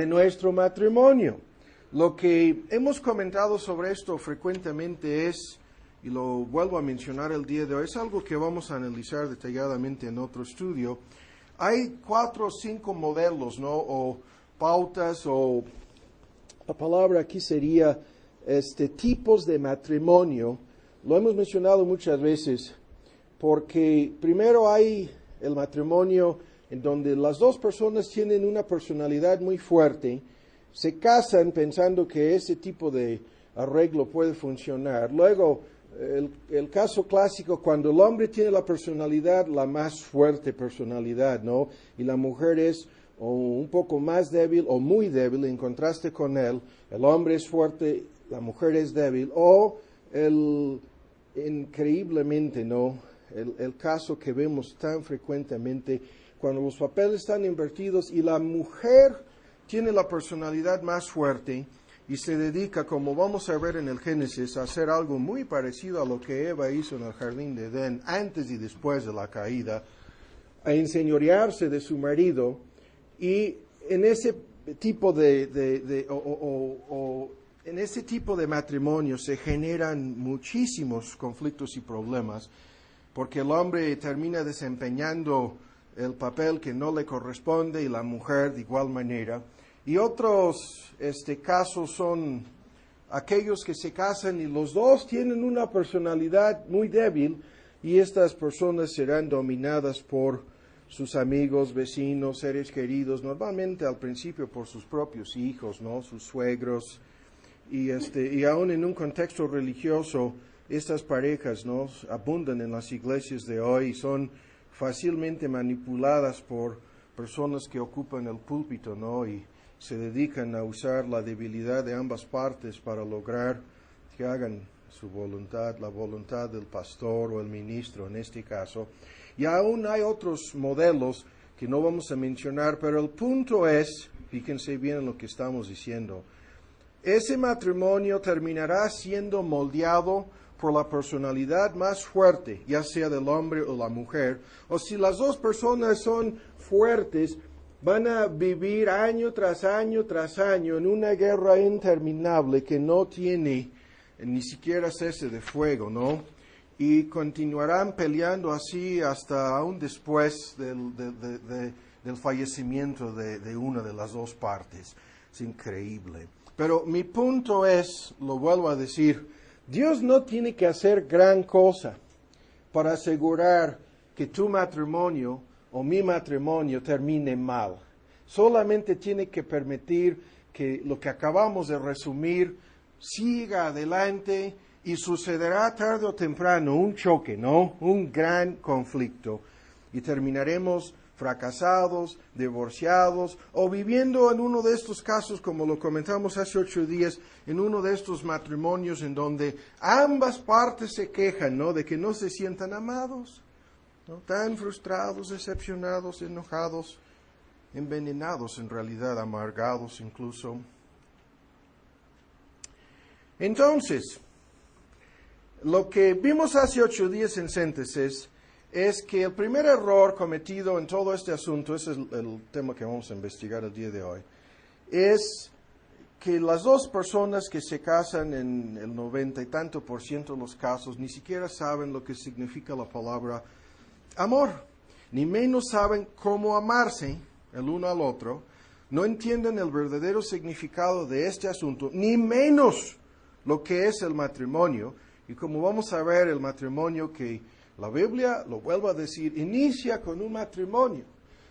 de nuestro matrimonio. Lo que hemos comentado sobre esto frecuentemente es, y lo vuelvo a mencionar el día de hoy, es algo que vamos a analizar detalladamente en otro estudio. Hay 4 o 5 modelos, ¿no? O pautas, o la palabra aquí sería tipos de matrimonio. Lo hemos mencionado muchas veces, porque primero hay el matrimonio en donde las dos personas tienen una personalidad muy fuerte, se casan pensando que ese tipo de arreglo puede funcionar. Luego, el caso clásico, cuando el hombre tiene la personalidad, la más fuerte personalidad, ¿no? Y la mujer es o un poco más débil o muy débil en contraste con él. El hombre es fuerte, la mujer es débil. O increíblemente, ¿no? El caso que vemos tan frecuentemente, cuando los papeles están invertidos y la mujer tiene la personalidad más fuerte y se dedica, como vamos a ver en el Génesis, a hacer algo muy parecido a lo que Eva hizo en el jardín de Edén, antes y después de la caída, a enseñorearse de su marido. Y en ese tipo en ese tipo de matrimonio se generan muchísimos conflictos y problemas, porque el hombre termina desempeñando el papel que no le corresponde y la mujer de igual manera. Y otros casos son aquellos que se casan y los dos tienen una personalidad muy débil y estas personas serán dominadas por sus amigos, vecinos, seres queridos, normalmente al principio por sus propios hijos, ¿no? Sus suegros. Y aún en un contexto religioso, estas parejas, ¿no? Abundan en las iglesias de hoy y son fácilmente manipuladas por personas que ocupan el púlpito, ¿no? Y se dedican a usar la debilidad de ambas partes para lograr que hagan su voluntad, la voluntad del pastor o el ministro en este caso. Y aún hay otros modelos que no vamos a mencionar, pero el punto es, fíjense bien en lo que estamos diciendo, ese matrimonio terminará siendo moldeado por la personalidad más fuerte, ya sea del hombre o la mujer, o si las dos personas son fuertes, van a vivir año tras año tras año en una guerra interminable que no tiene ni siquiera cese de fuego, ¿no? Y continuarán peleando así hasta aún después del fallecimiento de una de las dos partes. Es increíble. Pero mi punto es, lo vuelvo a decir, Dios no tiene que hacer gran cosa para asegurar que tu matrimonio o mi matrimonio termine mal. Solamente tiene que permitir que lo que acabamos de resumir siga adelante y sucederá tarde o temprano un choque, ¿no? Un gran conflicto. Y terminaremos fracasados, divorciados, o viviendo en uno de estos casos, como lo comentamos hace 8 días, en uno de estos matrimonios en donde ambas partes se quejan, ¿no? De que no se sientan amados, ¿no? Tan frustrados, decepcionados, enojados, envenenados en realidad, amargados incluso. Entonces, lo que vimos hace 8 días en síntesis es que el primer error cometido en todo este asunto, ese es el tema que vamos a investigar el día de hoy, es que las dos personas que se casan en el 90 y tanto por ciento de los casos ni siquiera saben lo que significa la palabra amor, ni menos saben cómo amarse el uno al otro, no entienden el verdadero significado de este asunto, ni menos lo que es el matrimonio. Y como vamos a ver, el matrimonio que la Biblia, lo vuelvo a decir, inicia con un matrimonio.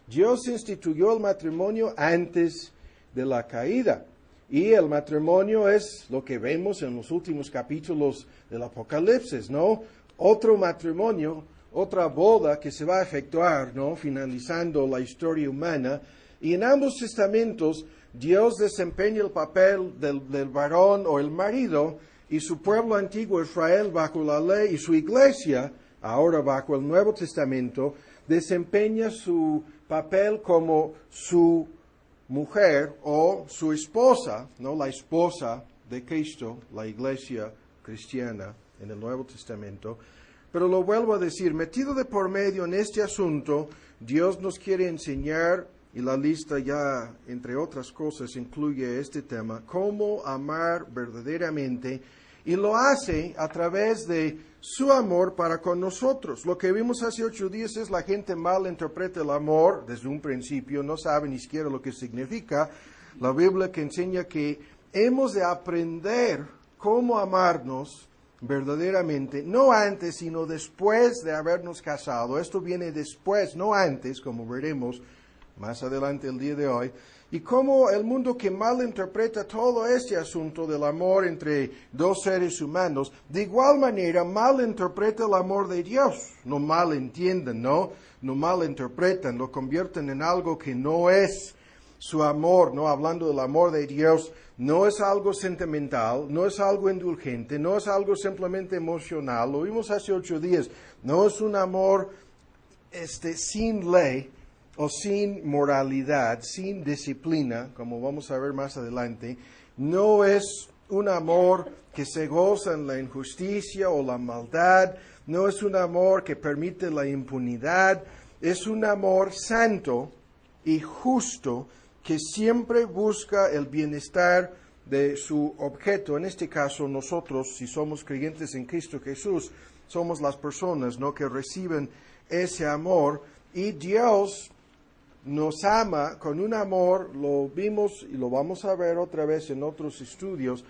Dios instituyó el matrimonio antes de la caída. Y el matrimonio es lo que vemos en los últimos capítulos del Apocalipsis, ¿no? Otro matrimonio, otra boda que se va a efectuar, ¿no? Finalizando la historia humana. Y en ambos testamentos, Dios desempeña el papel del varón o el marido y su pueblo antiguo Israel bajo la ley y su iglesia, ahora bajo el Nuevo Testamento, desempeña su papel como su mujer o su esposa, ¿no? La esposa de Cristo, la iglesia cristiana en el Nuevo Testamento. Pero lo vuelvo a decir, metido de por medio en este asunto, Dios nos quiere enseñar y la lista ya, entre otras cosas, incluye este tema, cómo amar verdaderamente, y lo hace a través de su amor para con nosotros. Lo que vimos hace 8 días es la gente malinterpreta el amor desde un principio, no sabe ni siquiera lo que significa. La Biblia que enseña que hemos de aprender cómo amarnos verdaderamente, no antes, sino después de habernos casado. Esto viene después, no antes, como veremos más adelante el día de hoy. Y cómo el mundo que malinterpreta todo este asunto del amor entre dos seres humanos, de igual manera malinterpreta el amor de Dios. No malentiendan, ¿no? No malinterpretan, lo convierten en algo que no es su amor, ¿no? Hablando del amor de Dios, no es algo sentimental, no es algo indulgente, no es algo simplemente emocional. Lo vimos hace 8 días. No es un amor sin ley o sin moralidad, sin disciplina, como vamos a ver más adelante. No es un amor que se goza en la injusticia o la maldad. No es un amor que permite la impunidad. Es un amor santo y justo que siempre busca el bienestar de su objeto. En este caso, nosotros, si somos creyentes en Cristo Jesús, somos las personas, ¿no?, que reciben ese amor. Y Dios nos ama con un amor, lo vimos y lo vamos a ver otra vez en otros estudios.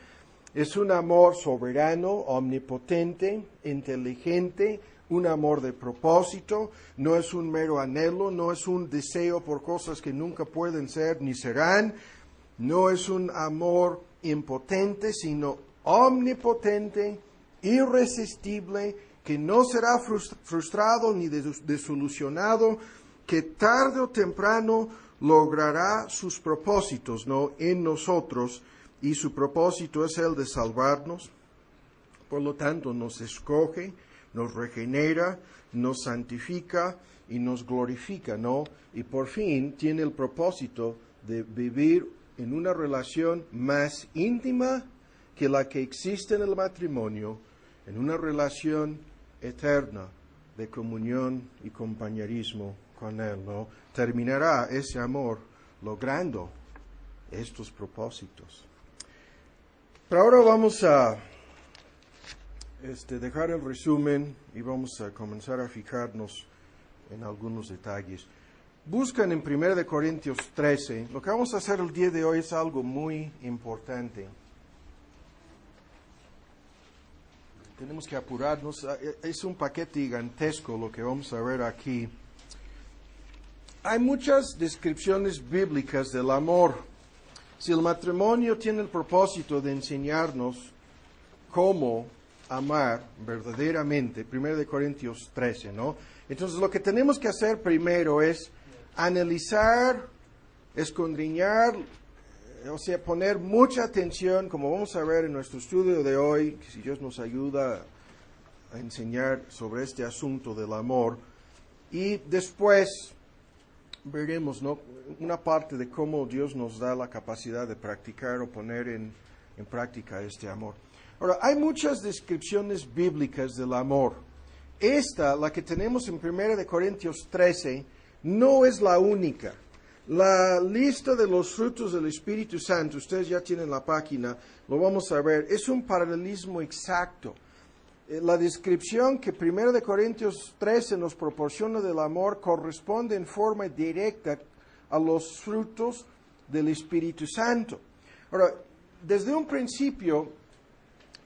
Es un amor soberano, omnipotente, inteligente, un amor de propósito. No es un mero anhelo, no es un deseo por cosas que nunca pueden ser ni serán. No es un amor impotente, sino omnipotente, irresistible, que no será frustrado ni desilusionado, que tarde o temprano logrará sus propósitos, ¿no?, en nosotros, y su propósito es el de salvarnos. Por lo tanto, nos escoge, nos regenera, nos santifica y nos glorifica, ¿no? Y por fin tiene el propósito de vivir en una relación más íntima que la que existe en el matrimonio, en una relación eterna de comunión y compañerismo con Él, ¿no? Terminará ese amor logrando estos propósitos. Pero ahora vamos a dejar el resumen y vamos a comenzar a fijarnos en algunos detalles. Buscan en 1 Corintios 13. Lo que vamos a hacer el día de hoy es algo muy importante. Tenemos que apurarnos. Es un paquete gigantesco lo que vamos a ver aquí. Hay muchas descripciones bíblicas del amor. Si el matrimonio tiene el propósito de enseñarnos cómo amar verdaderamente, 1 Corintios 13, ¿no? Entonces lo que tenemos que hacer primero es analizar, escudriñar, o sea, poner mucha atención, como vamos a ver en nuestro estudio de hoy, que si Dios nos ayuda a enseñar sobre este asunto del amor, y después veremos, ¿no?, una parte de cómo Dios nos da la capacidad de practicar o poner en práctica este amor. Ahora, hay muchas descripciones bíblicas del amor. Esta, la que tenemos en 1 Corintios 13, no es la única. La lista de los frutos del Espíritu Santo, ustedes ya tienen la página, lo vamos a ver, es un paralelismo exacto. La descripción que 1 Corintios 13 nos proporciona del amor corresponde en forma directa a los frutos del Espíritu Santo. Ahora, desde un principio,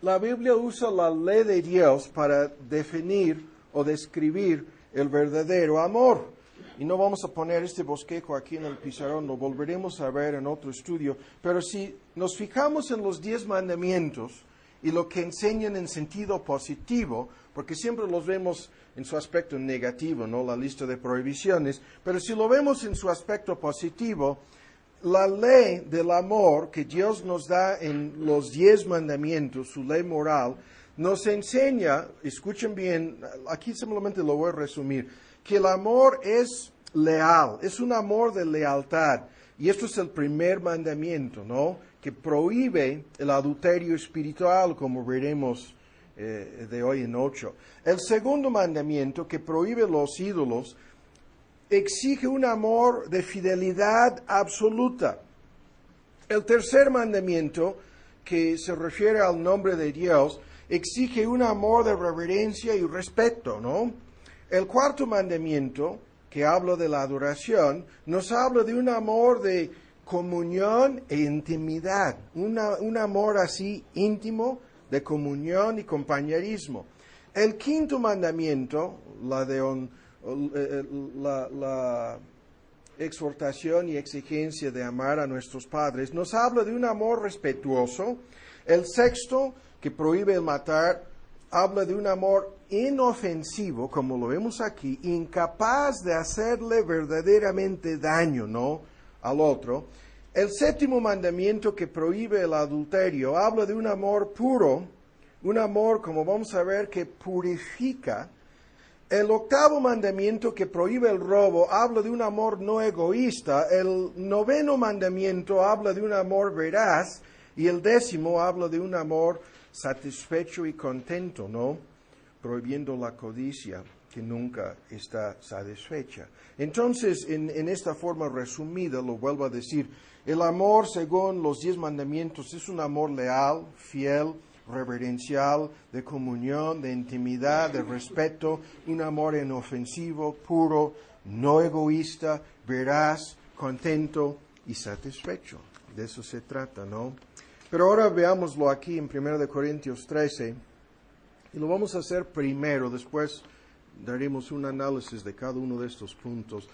la Biblia usa la ley de Dios para definir o describir el verdadero amor. Y no vamos a poner este bosquejo aquí en el pizarrón, lo volveremos a ver en otro estudio. Pero si nos fijamos en los 10 mandamientos y lo que enseñan en sentido positivo, porque siempre los vemos en su aspecto negativo, ¿no?, la lista de prohibiciones, pero si lo vemos en su aspecto positivo, la ley del amor que Dios nos da en los 10 mandamientos, su ley moral, nos enseña, escuchen bien, aquí simplemente lo voy a resumir, que el amor es leal, es un amor de lealtad. Y esto es el primer mandamiento, ¿no?, que prohíbe el adulterio espiritual, como veremos de hoy en 8. El segundo mandamiento, que prohíbe los ídolos, exige un amor de fidelidad absoluta. El tercer mandamiento, que se refiere al nombre de Dios, exige un amor de reverencia y respeto, ¿no? El cuarto mandamiento, que habla de la adoración, nos habla de un amor de comunión e intimidad, un amor así íntimo de comunión y compañerismo. El quinto mandamiento, la exhortación y exigencia de amar a nuestros padres, nos habla de un amor respetuoso. El sexto, que prohíbe el matar, habla de un amor inofensivo, como lo vemos aquí, incapaz de hacerle verdaderamente daño, ¿no?, al otro. El séptimo mandamiento, que prohíbe el adulterio, habla de un amor puro, un amor, como vamos a ver, que purifica. El octavo mandamiento, que prohíbe el robo, habla de un amor no egoísta. El noveno mandamiento habla de un amor veraz. Y el décimo habla de un amor satisfecho y contento, ¿no?, prohibiendo la codicia, que nunca está satisfecha. Entonces, en esta forma resumida, lo vuelvo a decir, el amor, según los 10 mandamientos, es un amor leal, fiel, reverencial, de comunión, de intimidad, de respeto, un amor inofensivo, puro, no egoísta, veraz, contento y satisfecho. De eso se trata, ¿no? Pero ahora veámoslo aquí en 1 Corintios 13, y lo vamos a hacer primero, después daremos un análisis de cada uno de estos puntos.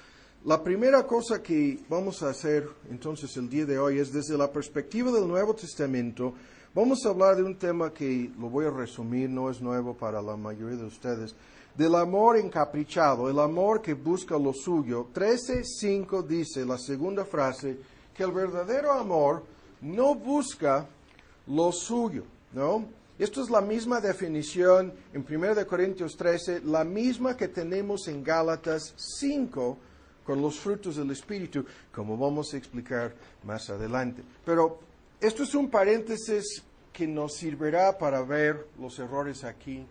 La primera cosa que vamos a hacer entonces el día de hoy es desde la perspectiva del Nuevo Testamento. Vamos a hablar de un tema que lo voy a resumir, no es nuevo para la mayoría de ustedes, del amor encaprichado, el amor que busca lo suyo. 13:5 dice, la segunda frase, que el verdadero amor no busca lo suyo, ¿no? Esto es la misma definición en 1 Corintios 13, la misma que tenemos en Gálatas 5 con los frutos del Espíritu, como vamos a explicar más adelante. Pero esto es un paréntesis que nos servirá para ver los errores aquí.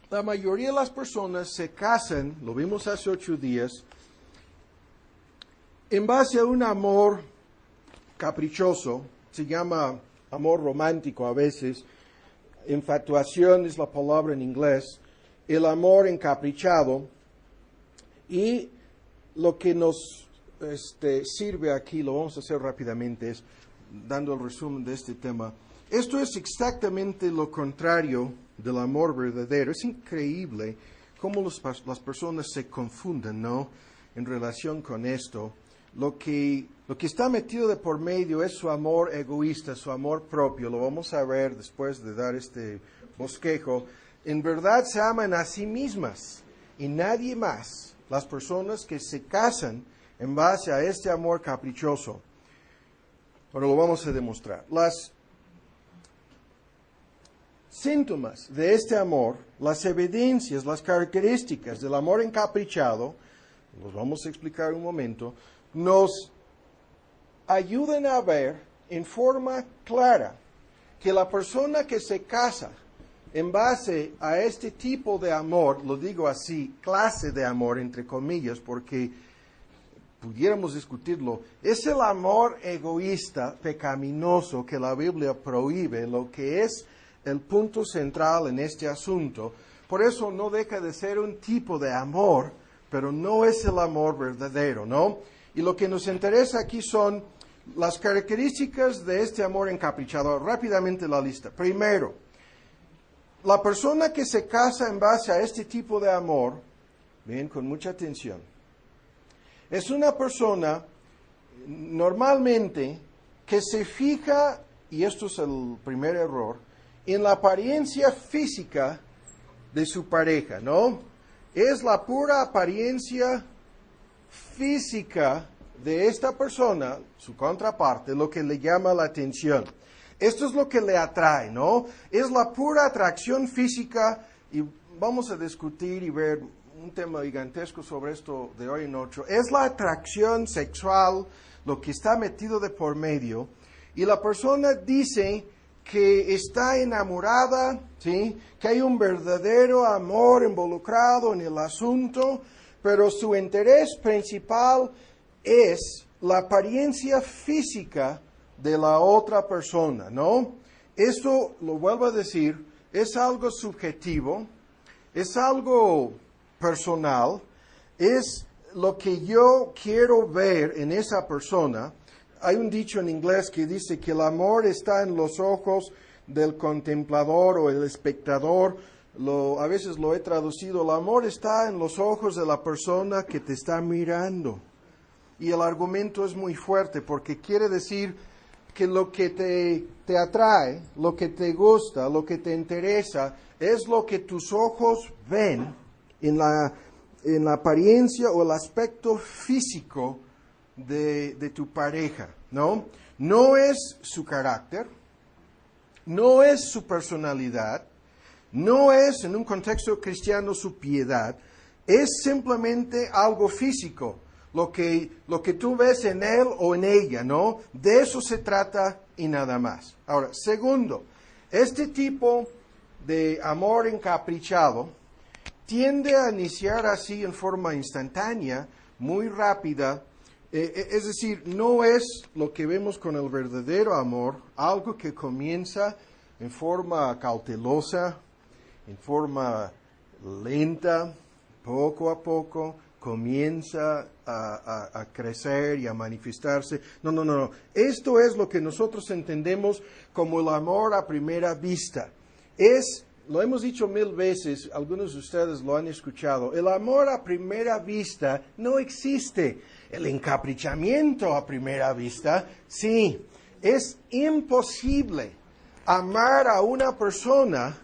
La mayoría de las personas se casan, lo vimos hace 8 días, en base a un amor caprichoso, se llama amor romántico a veces, infatuación es la palabra en inglés, el amor encaprichado, y lo que nos sirve aquí, lo vamos a hacer rápidamente, es dando el resumen de este tema. Esto es exactamente lo contrario del amor verdadero. Es increíble cómo las personas se confunden, ¿no?, en relación con esto. Lo que está metido de por medio es su amor egoísta, su amor propio. Lo vamos a ver después de dar este bosquejo. En verdad se aman a sí mismas y nadie más. Las personas que se casan en base a este amor caprichoso. Ahora lo vamos a demostrar. Las síntomas de este amor, las evidencias, las características del amor encaprichado, los vamos a explicar en un momento, nos ayudan a ver en forma clara que la persona que se casa en base a este tipo de amor, lo digo así, clase de amor, entre comillas, porque pudiéramos discutirlo, es el amor egoísta, pecaminoso, que la Biblia prohíbe, lo que es el punto central en este asunto. Por eso no deja de ser un tipo de amor, pero no es el amor verdadero, ¿no? Y lo que nos interesa aquí son las características de este amor encaprichado. Rápidamente la lista. Primero, la persona que se casa en base a este tipo de amor, ven con mucha atención, es una persona normalmente que se fija, y esto es el primer error, en la apariencia física de su pareja, ¿no? Es la pura apariencia física de esta persona, su contraparte, lo que le llama la atención. Esto es lo que le atrae, ¿no? Es la pura atracción física, y vamos a discutir y ver un tema gigantesco sobre esto de hoy en 8. Es la atracción sexual, lo que está metido de por medio, y la persona dice que está enamorada, ¿sí?, que hay un verdadero amor involucrado en el asunto, pero su interés principal es la apariencia física de la otra persona, ¿no? Esto, lo vuelvo a decir, es algo subjetivo, es algo personal, es lo que yo quiero ver en esa persona. Hay un dicho en inglés que dice que el amor está en los ojos del contemplador o el espectador. A veces lo he traducido, el amor está en los ojos de la persona que te está mirando. Y el argumento es muy fuerte porque quiere decir que lo que te atrae, lo que te gusta, lo que te interesa, es lo que tus ojos ven en la apariencia o el aspecto físico de tu pareja, ¿no? No es su carácter, no es su personalidad, no es, en un contexto cristiano, su piedad, es simplemente algo físico. Lo que tú ves en él o en ella, ¿no? De eso se trata y nada más. Ahora, segundo, este tipo de amor encaprichado tiende a iniciar así en forma instantánea, muy rápida. Es decir, no es lo que vemos con el verdadero amor, algo que comienza en forma cautelosa, en forma lenta, poco a poco, comienza a crecer y a manifestarse. No. Esto es lo que nosotros entendemos como el amor a primera vista. Lo hemos dicho 1000 veces, algunos de ustedes lo han escuchado, el amor a primera vista no existe. El encaprichamiento a primera vista, sí. Es imposible amar a una persona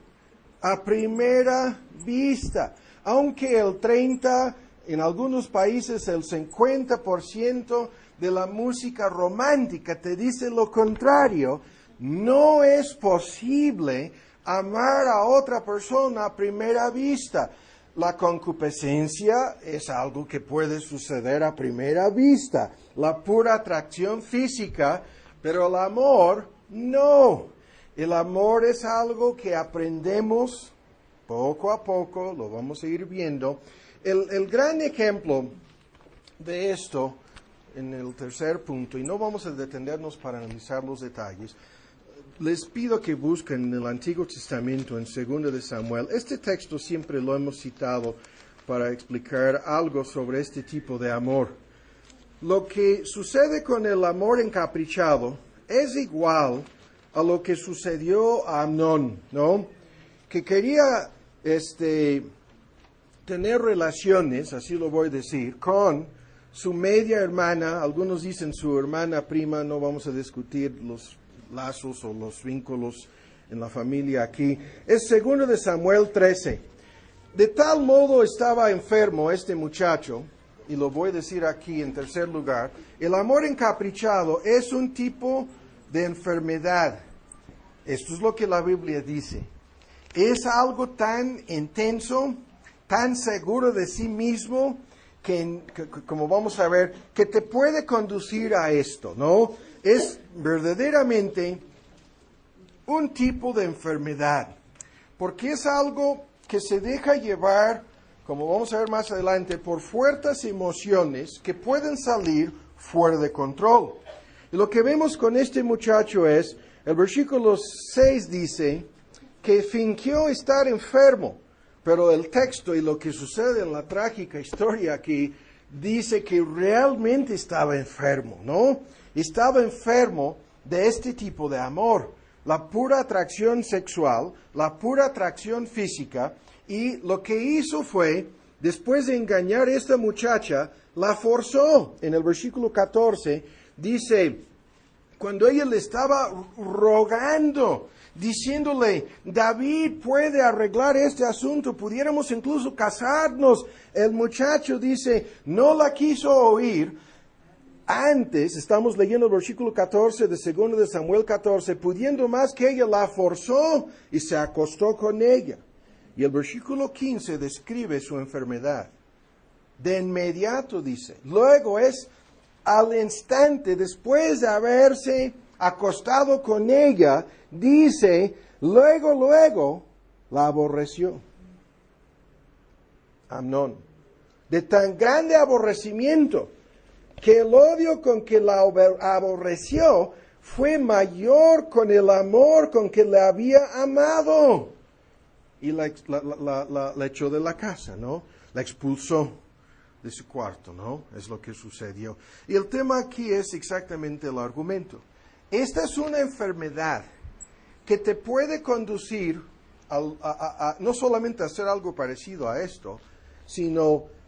a primera vista. Aunque en algunos países el 50% de la música romántica te dice lo contrario, no es posible amar a otra persona a primera vista. La concupiscencia es algo que puede suceder a primera vista, la pura atracción física, pero el amor no. El amor es algo que aprendemos poco a poco, lo vamos a ir viendo. El gran ejemplo de esto, en el tercer punto, y no vamos a detenernos para analizar los detalles, les pido que busquen en el Antiguo Testamento, en 2 de Samuel. Este texto siempre lo hemos citado para explicar algo sobre este tipo de amor. Lo que sucede con el amor encaprichado es igual a lo que sucedió a Amnón, ¿no? Que quería tener relaciones, así lo voy a decir, con su media hermana, algunos dicen su hermana prima, no vamos a discutir los lazos o los vínculos en la familia aquí. Es 2 de Samuel 13. De tal modo estaba enfermo este muchacho, y lo voy a decir aquí en tercer lugar, el amor encaprichado es un tipo de enfermedad. Esto es lo que la Biblia dice. Es algo tan intenso, tan seguro de sí mismo, que como vamos a ver, que te puede conducir a esto, ¿no? Es verdaderamente un tipo de enfermedad, porque es algo que se deja llevar, como vamos a ver más adelante, por fuertes emociones que pueden salir fuera de control. Y lo que vemos con este muchacho es, el versículo 6 dice que fingió estar enfermo, pero el texto y lo que sucede en la trágica historia aquí dice que realmente estaba enfermo, ¿no? Estaba enfermo de este tipo de amor, la pura atracción sexual, la pura atracción física, y lo que hizo fue, después de engañar a esta muchacha, la forzó. En el versículo 14 dice, cuando ella le estaba rogando, diciéndole, David puede arreglar este asunto, pudiéramos incluso casarnos, el muchacho dice, no la quiso oír. Antes, estamos leyendo el versículo 14 de 2 de Samuel 14, pudiendo más que ella, la forzó y se acostó con ella. Y el versículo 15 describe su enfermedad. De inmediato dice, luego es al instante, después de haberse acostado con ella, dice, luego la aborreció. Amnón. de tan grande aborrecimiento, que el odio con que la aborreció fue mayor con el amor con que le había amado. Y la echó de la casa, ¿no? La expulsó de su cuarto, ¿no? Es lo que sucedió. Y el tema aquí es exactamente el argumento. Esta es una enfermedad que te puede conducir no solamente a hacer algo parecido a esto, sino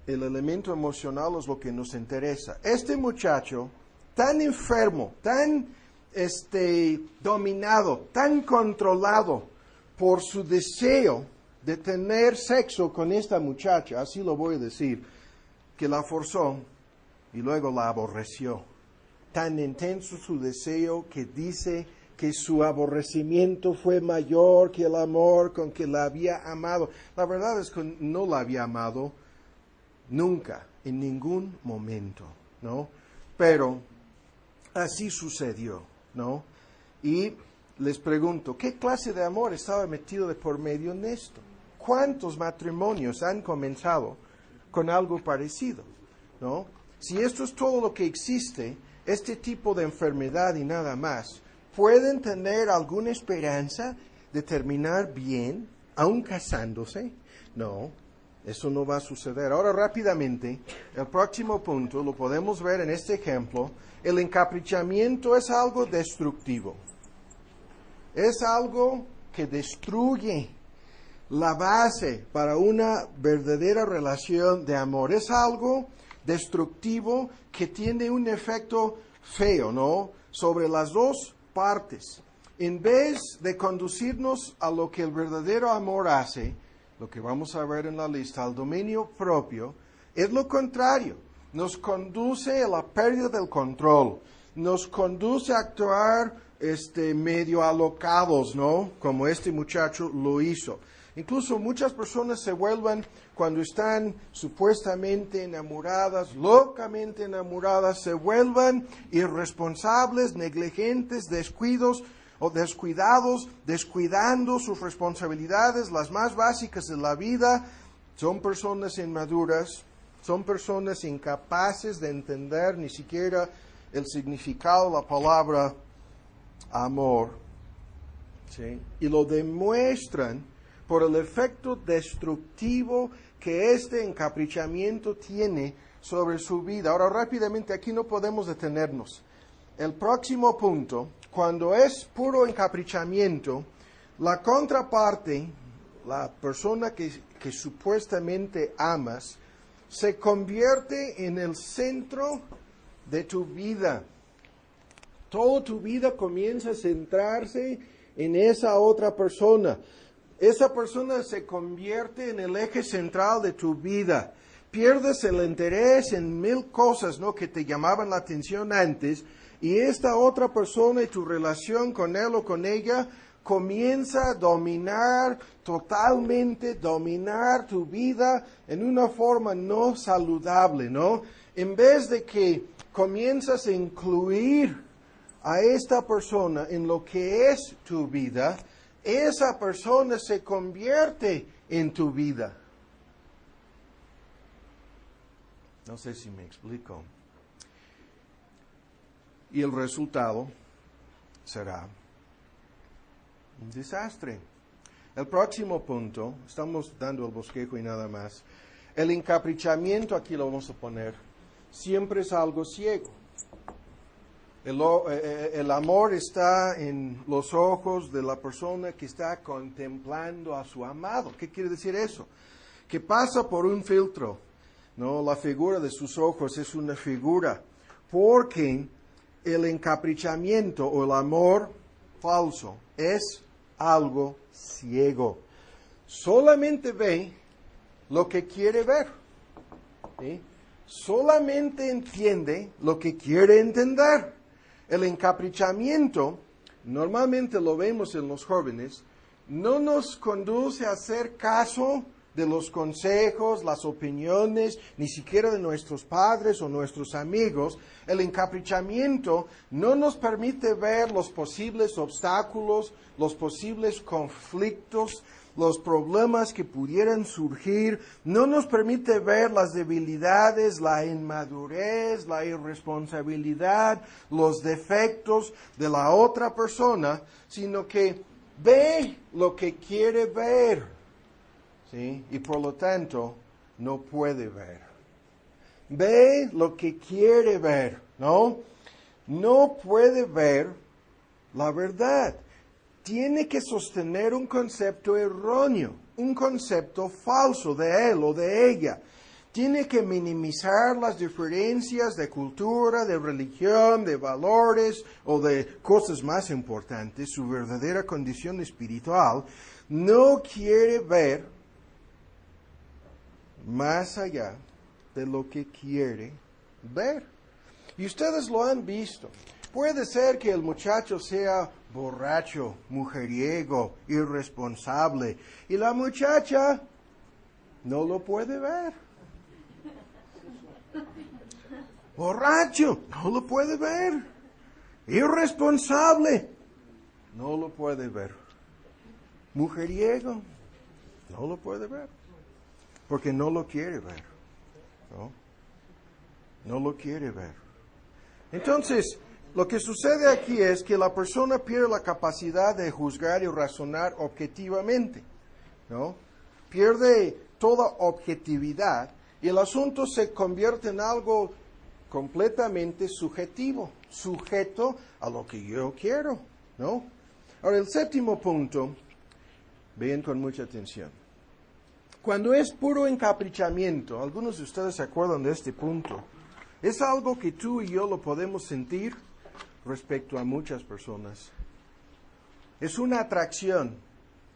el elemento emocional es lo que nos interesa. Este muchacho, tan enfermo, tan dominado, tan controlado por su deseo de tener sexo con esta muchacha, así lo voy a decir, que la forzó y luego la aborreció. Tan intenso su deseo que dice que su aborrecimiento fue mayor que el amor con que la había amado. La verdad es que no la había amado nunca, en ningún momento, ¿no? Pero así sucedió, ¿no? Y les pregunto, ¿qué clase de amor estaba metido de por medio en esto? ¿Cuántos matrimonios han comenzado con algo parecido, ¿no? Si esto es todo lo que existe, este tipo de enfermedad y nada más, ¿pueden tener alguna esperanza de terminar bien, aún casándose? No, eso no va a suceder. Ahora rápidamente, el próximo punto lo podemos ver en este ejemplo. El encaprichamiento es algo destructivo. Es algo que destruye la base para una verdadera relación de amor. Es algo destructivo que tiene un efecto feo, ¿no? Sobre las dos partes. En vez de conducirnos a lo que el verdadero amor hace, lo que vamos a ver en la lista, al dominio propio, es lo contrario. Nos conduce a la pérdida del control. Nos conduce a actuar medio alocados, ¿no? Como este muchacho lo hizo. Incluso muchas personas se vuelven, cuando están supuestamente enamoradas, locamente enamoradas, se vuelven irresponsables, negligentes, descuidados, descuidando sus responsabilidades, las más básicas de la vida. Son personas inmaduras, son personas incapaces de entender ni siquiera el significado de la palabra amor, ¿sí? Y lo demuestran por el efecto destructivo que este encaprichamiento tiene sobre su vida. Ahora rápidamente, aquí no podemos detenernos. El próximo punto, cuando es puro encaprichamiento, la contraparte, la persona que supuestamente amas, se convierte en el centro de tu vida. Toda tu vida comienza a centrarse en esa otra persona. Esa persona se convierte en el eje central de tu vida. Pierdes el interés en mil cosas, ¿no?, que te llamaban la atención antes, y esta otra persona y tu relación con él o con ella comienza a dominar tu vida en una forma no saludable, ¿no? En vez de que comienzas a incluir a esta persona en lo que es tu vida, esa persona se convierte en tu vida. No sé si me explico. Y el resultado será un desastre. El próximo punto, estamos dando el bosquejo y nada más. El encaprichamiento, aquí lo vamos a poner, siempre es algo ciego. El amor está en los ojos de la persona que está contemplando a su amado. ¿Qué quiere decir eso? Que pasa por un filtro, ¿no? La figura de sus ojos es una figura, porque el encaprichamiento o el amor falso es algo ciego. Solamente ve lo que quiere ver, ¿sí? Solamente entiende lo que quiere entender. El encaprichamiento, normalmente lo vemos en los jóvenes, no nos conduce a hacer caso de los consejos, las opiniones, ni siquiera de nuestros padres o nuestros amigos. El encaprichamiento no nos permite ver los posibles obstáculos, los posibles conflictos, los problemas que pudieran surgir, no nos permite ver las debilidades, la inmadurez, la irresponsabilidad, los defectos de la otra persona, sino que ve lo que quiere ver, ¿sí? Y por lo tanto, no puede ver. Ve lo que quiere ver, ¿no? No puede ver la verdad. Tiene que sostener un concepto erróneo, un concepto falso de él o de ella. Tiene que minimizar las diferencias de cultura, de religión, de valores o de cosas más importantes, su verdadera condición espiritual. No quiere ver más allá de lo que quiere ver. Y ustedes lo han visto. Puede ser que el muchacho sea borracho, mujeriego, irresponsable, y la muchacha no lo puede ver. Borracho, no lo puede ver. Irresponsable, no lo puede ver. Mujeriego, no lo puede ver. Porque no lo quiere ver. No lo quiere ver. Entonces, lo que sucede aquí es que la persona pierde la capacidad de juzgar y razonar objetivamente, ¿no? Pierde toda objetividad y el asunto se convierte en algo completamente subjetivo, sujeto a lo que yo quiero, ¿no? Ahora, el séptimo punto, vean con mucha atención. Cuando es puro encaprichamiento, algunos de ustedes se acuerdan de este punto, es algo que tú y yo lo podemos sentir respecto a muchas personas. Es una atracción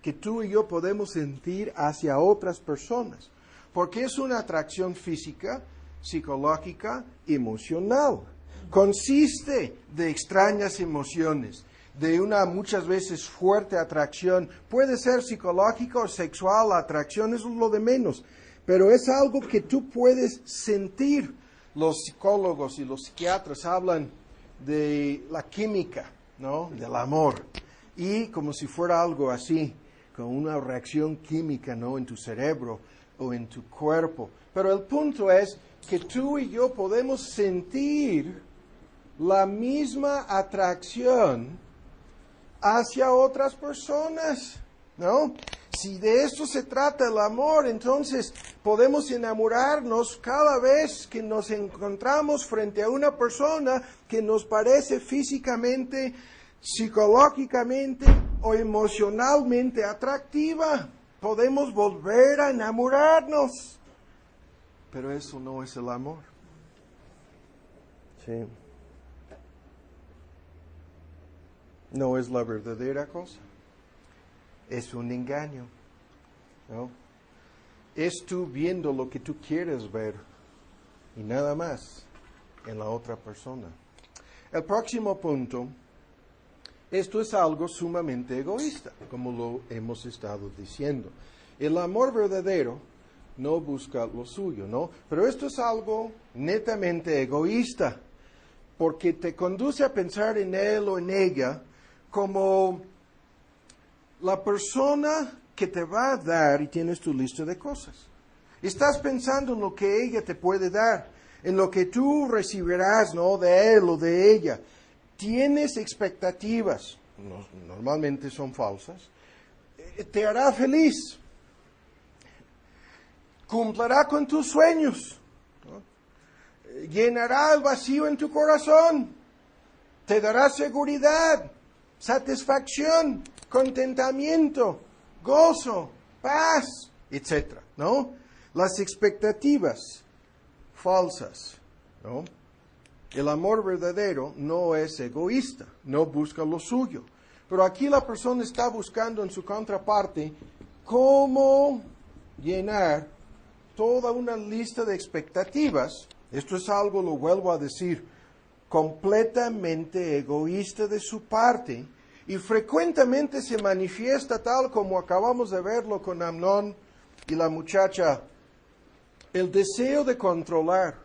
que tú y yo podemos sentir hacia otras personas, porque es una atracción física, psicológica, emocional. Consiste de extrañas emociones, de una muchas veces fuerte atracción. Puede ser psicológica o sexual, la atracción, eso es lo de menos, pero es algo que tú puedes sentir. Los psicólogos y los psiquiatras hablan de la química, ¿no? Del amor. Y como si fuera algo así, con una reacción química, ¿no? En tu cerebro o en tu cuerpo. Pero el punto es que tú y yo podemos sentir la misma atracción hacia otras personas, ¿no? Si de esto se trata el amor, entonces podemos enamorarnos cada vez que nos encontramos frente a una persona que nos parece físicamente, psicológicamente o emocionalmente atractiva. Podemos volver a enamorarnos. Pero eso no es el amor. Sí. No es la verdadera cosa. Es un engaño, ¿no? Es tú viendo lo que tú quieres ver y nada más en la otra persona. El próximo punto, esto es algo sumamente egoísta, como lo hemos estado diciendo. El amor verdadero no busca lo suyo, ¿no? Pero esto es algo netamente egoísta, porque te conduce a pensar en él o en ella como la persona que te va a dar y tienes tu lista de cosas. Estás pensando en lo que ella te puede dar, en lo que tú recibirás, ¿no? De él o de ella. Tienes expectativas, normalmente son falsas. Te hará feliz. Cumplirá con tus sueños, ¿no? Llenará el vacío en tu corazón. Te dará seguridad, satisfacción, contentamiento, gozo, paz, etc., ¿no? Las expectativas falsas, ¿no? El amor verdadero no es egoísta, no busca lo suyo. Pero aquí la persona está buscando en su contraparte cómo llenar toda una lista de expectativas. Esto es algo, lo vuelvo a decir, completamente egoísta de su parte. Y frecuentemente se manifiesta tal como acabamos de verlo con Amnón y la muchacha. El deseo de controlar,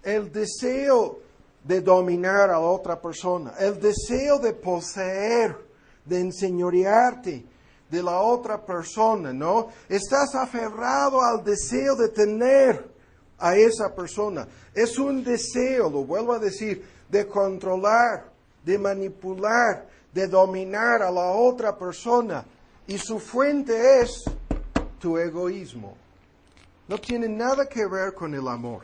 el deseo de dominar a la otra persona, el deseo de poseer, de enseñorearte, de la otra persona, ¿no? Estás aferrado al deseo de tener a esa persona. Es un deseo, lo vuelvo a decir, de controlar, de manipular, de dominar a la otra persona. Y su fuente es tu egoísmo. No tiene nada que ver con el amor.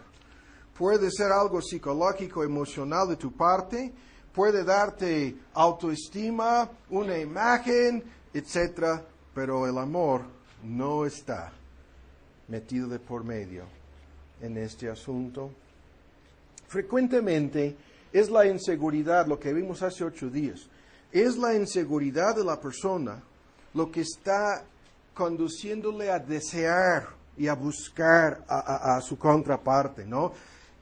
Puede ser algo psicológico, emocional de tu parte, puede darte autoestima, una imagen, etc. Pero el amor no está metido de por medio en este asunto. Frecuentemente es la inseguridad, lo que vimos hace 8 días, es la inseguridad de la persona lo que está conduciéndole a desear y a buscar a su contraparte, ¿no?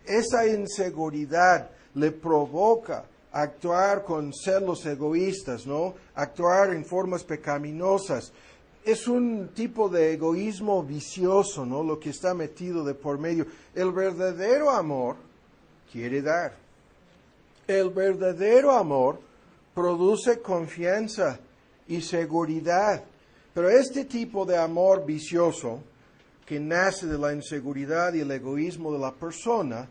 Esa inseguridad le provoca actuar con celos egoístas, ¿no? Actuar en formas pecaminosas. Es un tipo de egoísmo vicioso, ¿no? Lo que está metido de por medio. El verdadero amor quiere dar. El verdadero amor produce confianza y seguridad. Pero este tipo de amor vicioso, que nace de la inseguridad y el egoísmo de la persona,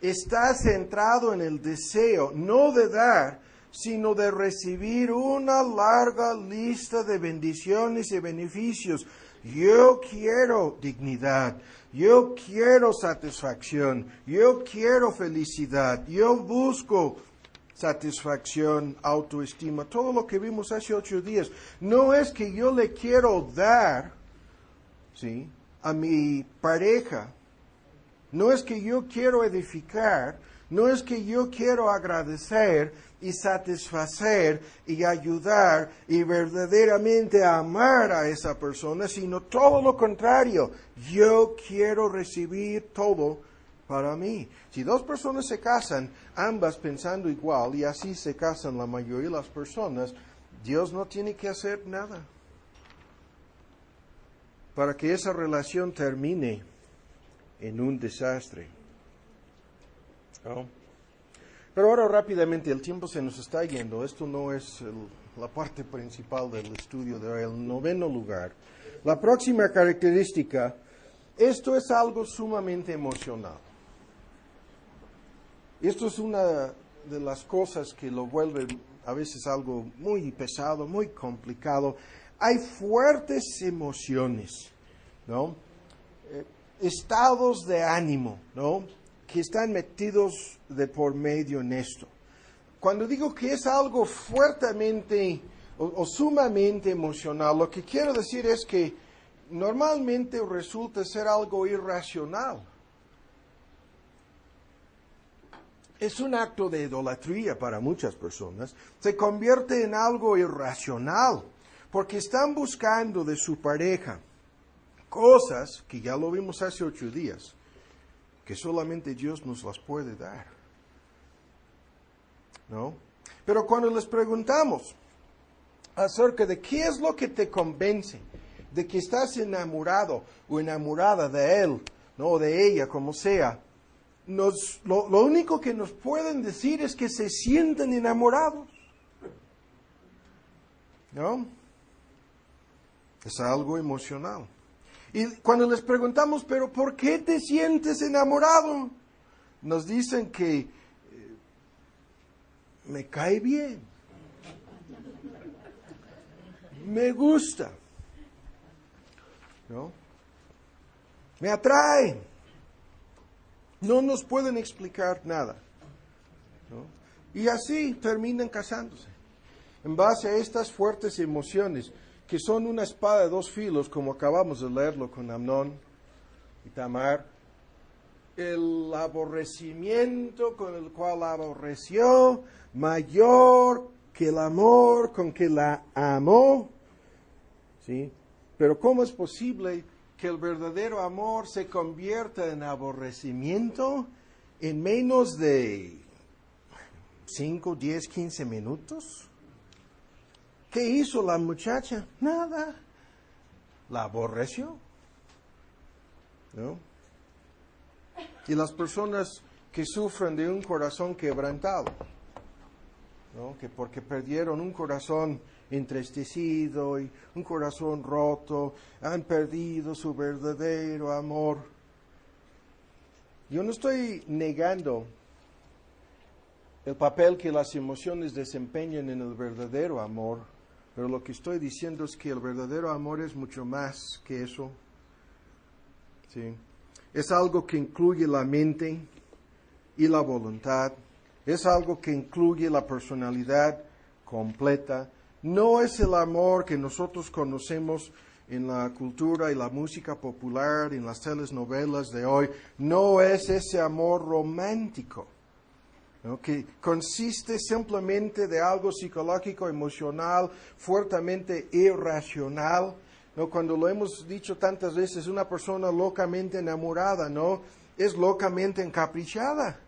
está centrado en el deseo, no de dar, sino de recibir una larga lista de bendiciones y beneficios. Yo quiero dignidad, yo quiero satisfacción, yo quiero felicidad, yo busco satisfacción, autoestima, todo lo que vimos hace 8 días. No es que yo le quiero dar, ¿sí?, a mi pareja. No es que yo quiero edificar, no es que yo quiero agradecer y satisfacer y ayudar y verdaderamente amar a esa persona, sino todo lo contrario. Yo quiero recibir todo para mí. Si 2 personas se casan, ambas pensando igual, y así se casan la mayoría de las personas, Dios no tiene que hacer nada para que esa relación termine en un desastre. ¿No? Pero ahora rápidamente, el tiempo se nos está yendo. Esto no es la parte principal del estudio de hoy. El 9º lugar. La próxima característica, esto es algo sumamente emocional. Esto es una de las cosas que lo vuelve a veces algo muy pesado, muy complicado. Hay fuertes emociones, ¿no? Estados de ánimo, ¿no?, que están metidos de por medio en esto. Cuando digo que es algo fuertemente o sumamente emocional, lo que quiero decir es que normalmente resulta ser algo irracional. Es un acto de idolatría para muchas personas. Se convierte en algo irracional, porque están buscando de su pareja cosas que ya lo vimos hace 8 días, que solamente Dios nos las puede dar, ¿no? Pero cuando les preguntamos acerca de qué es lo que te convence de que estás enamorado o enamorada de él, ¿no?, o de ella, como sea, lo único que nos pueden decir es que se sienten enamorados, ¿no? Es algo emocional. Y cuando les preguntamos, ¿pero por qué te sientes enamorado?, nos dicen que me cae bien, me gusta, ¿no?, me atrae. No nos pueden explicar nada, ¿no? Y así terminan casándose, en base a estas fuertes emociones, que son una espada de 2 filos, como acabamos de leerlo con Amnón y Tamar. El aborrecimiento con el cual la aborreció, mayor que el amor con que la amó, ¿sí? Pero ¿cómo es posible que el verdadero amor se convierta en aborrecimiento en menos de 5, 10, 15 minutos? ¿Qué hizo la muchacha? Nada. La aborreció, ¿no? Y las personas que sufren de un corazón quebrantado, ¿no? Que porque perdieron un corazón entristecido y un corazón roto, han perdido su verdadero amor. Yo no estoy negando el papel que las emociones desempeñan en el verdadero amor, pero lo que estoy diciendo es que el verdadero amor es mucho más que eso. ¿Sí? Es algo que incluye la mente y la voluntad. Es algo que incluye la personalidad completa. No es el amor que nosotros conocemos en la cultura y la música popular, en las telenovelas de hoy. No es ese amor romántico, ¿no? Que consiste simplemente de algo psicológico, emocional, fuertemente irracional, ¿no? Cuando lo hemos dicho tantas veces, una persona locamente enamorada, ¿no? Es locamente encaprichada.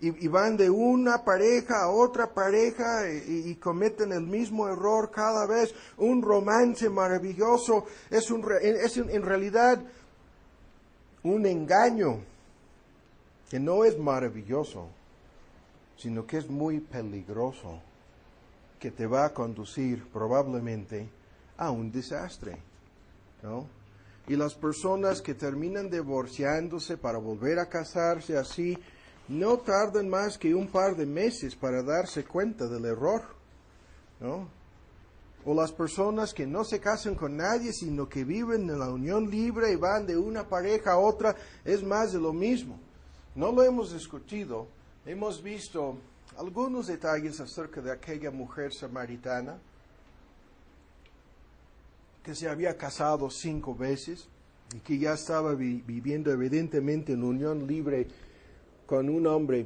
Y van de una pareja a otra pareja y cometen el mismo error cada vez. Un romance maravilloso es en realidad un engaño que no es maravilloso, sino que es muy peligroso, que te va a conducir probablemente a un desastre, ¿no? Y las personas que terminan divorciándose para volver a casarse así, no tardan más que un par de meses para darse cuenta del error, ¿no? O las personas que no se casan con nadie, sino que viven en la unión libre y van de una pareja a otra, es más de lo mismo. No lo hemos discutido, hemos visto algunos detalles acerca de aquella mujer samaritana que se había casado 5 veces y que ya estaba viviendo evidentemente en unión libre con un hombre,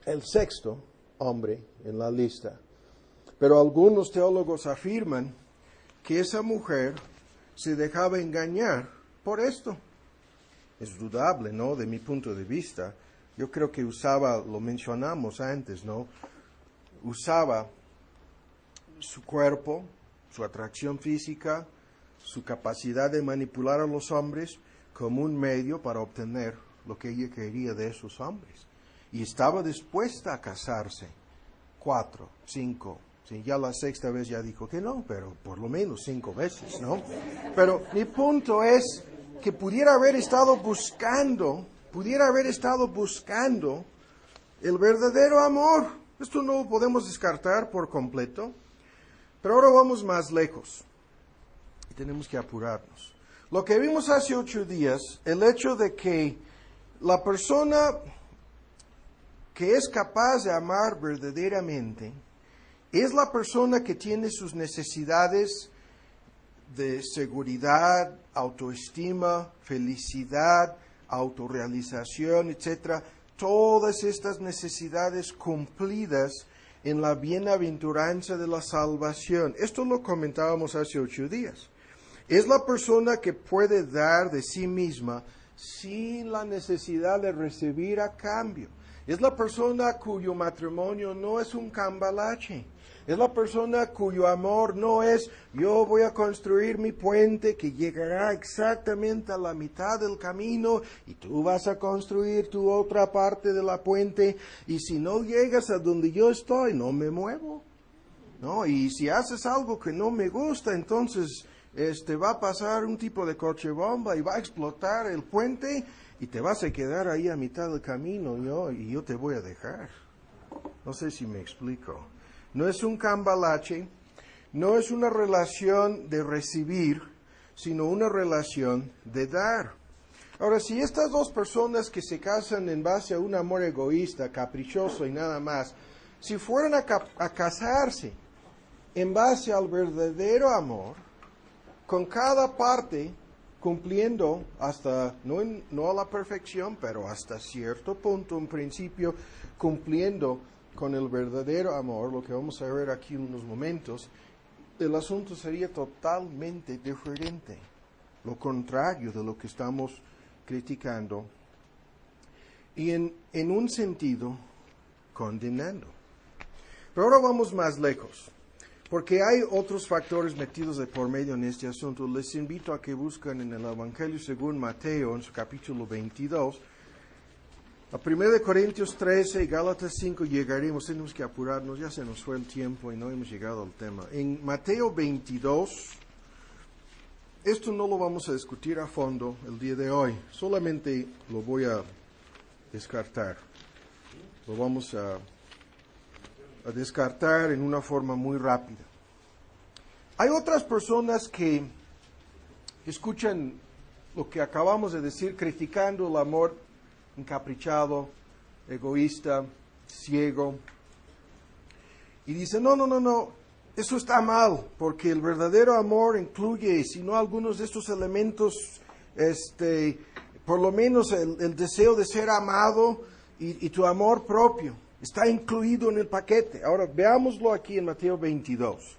el 6º hombre en la lista. Pero algunos teólogos afirman que esa mujer se dejaba engañar por esto. Es dudable, ¿no? De mi punto de vista. Yo creo que lo mencionamos antes, ¿no? Usaba su cuerpo, su atracción física, su capacidad de manipular a los hombres como un medio para obtener lo que ella quería de esos hombres. Y estaba dispuesta a casarse 4, 5, sí, ya la 6ª vez ya dijo que no, pero por lo menos 5 veces, ¿no? Pero mi punto es que pudiera haber estado buscando el verdadero amor. Esto no lo podemos descartar por completo. Pero ahora vamos más lejos y tenemos que apurarnos. Lo que vimos hace 8 días, el hecho de que la persona que es capaz de amar verdaderamente es la persona que tiene sus necesidades de seguridad, autoestima, felicidad, autorrealización, etc. Todas estas necesidades cumplidas en la bienaventuranza de la salvación. Esto lo comentábamos hace 8 días. Es la persona que puede dar de sí misma sin la necesidad de recibir a cambio. Es la persona cuyo matrimonio no es un cambalache. Es la persona cuyo amor no es yo voy a construir mi puente que llegará exactamente a la mitad del camino y tú vas a construir tu otra parte de la puente y si no llegas a donde yo estoy no me muevo. No, y si haces algo que no me gusta, entonces va a pasar un tipo de coche bomba y va a explotar el puente y te vas a quedar ahí a mitad del camino y yo te voy a dejar. No sé si me explico. No es un cambalache, no es una relación de recibir, sino una relación de dar. Ahora, si estas dos personas que se casan en base a un amor egoísta, caprichoso y nada más, si fueran a casarse en base al verdadero amor, con cada parte cumpliendo hasta, no a la perfección, pero hasta cierto punto, en principio, cumpliendo con el verdadero amor, lo que vamos a ver aquí en unos momentos, el asunto sería totalmente diferente, lo contrario de lo que estamos criticando, y en un sentido, condenando. Pero ahora vamos más lejos. Porque hay otros factores metidos de por medio en este asunto. Les invito a que busquen en el Evangelio según Mateo, en su capítulo 22, A 1 Corintios 13 y Gálatas 5 llegaremos, tenemos que apurarnos, ya se nos fue el tiempo y no hemos llegado al tema. En Mateo 22, esto no lo vamos a discutir a fondo el día de hoy, solamente lo voy a descartar. Lo vamos a descartar en una forma muy rápida. Hay otras personas que escuchan lo que acabamos de decir, criticando el amor encaprichado, egoísta, ciego, y dicen, no, eso está mal, porque el verdadero amor incluye, si no algunos de estos elementos, por lo menos el deseo de ser amado y tu amor propio, está incluido en el paquete. Ahora, veámoslo aquí en Mateo 22.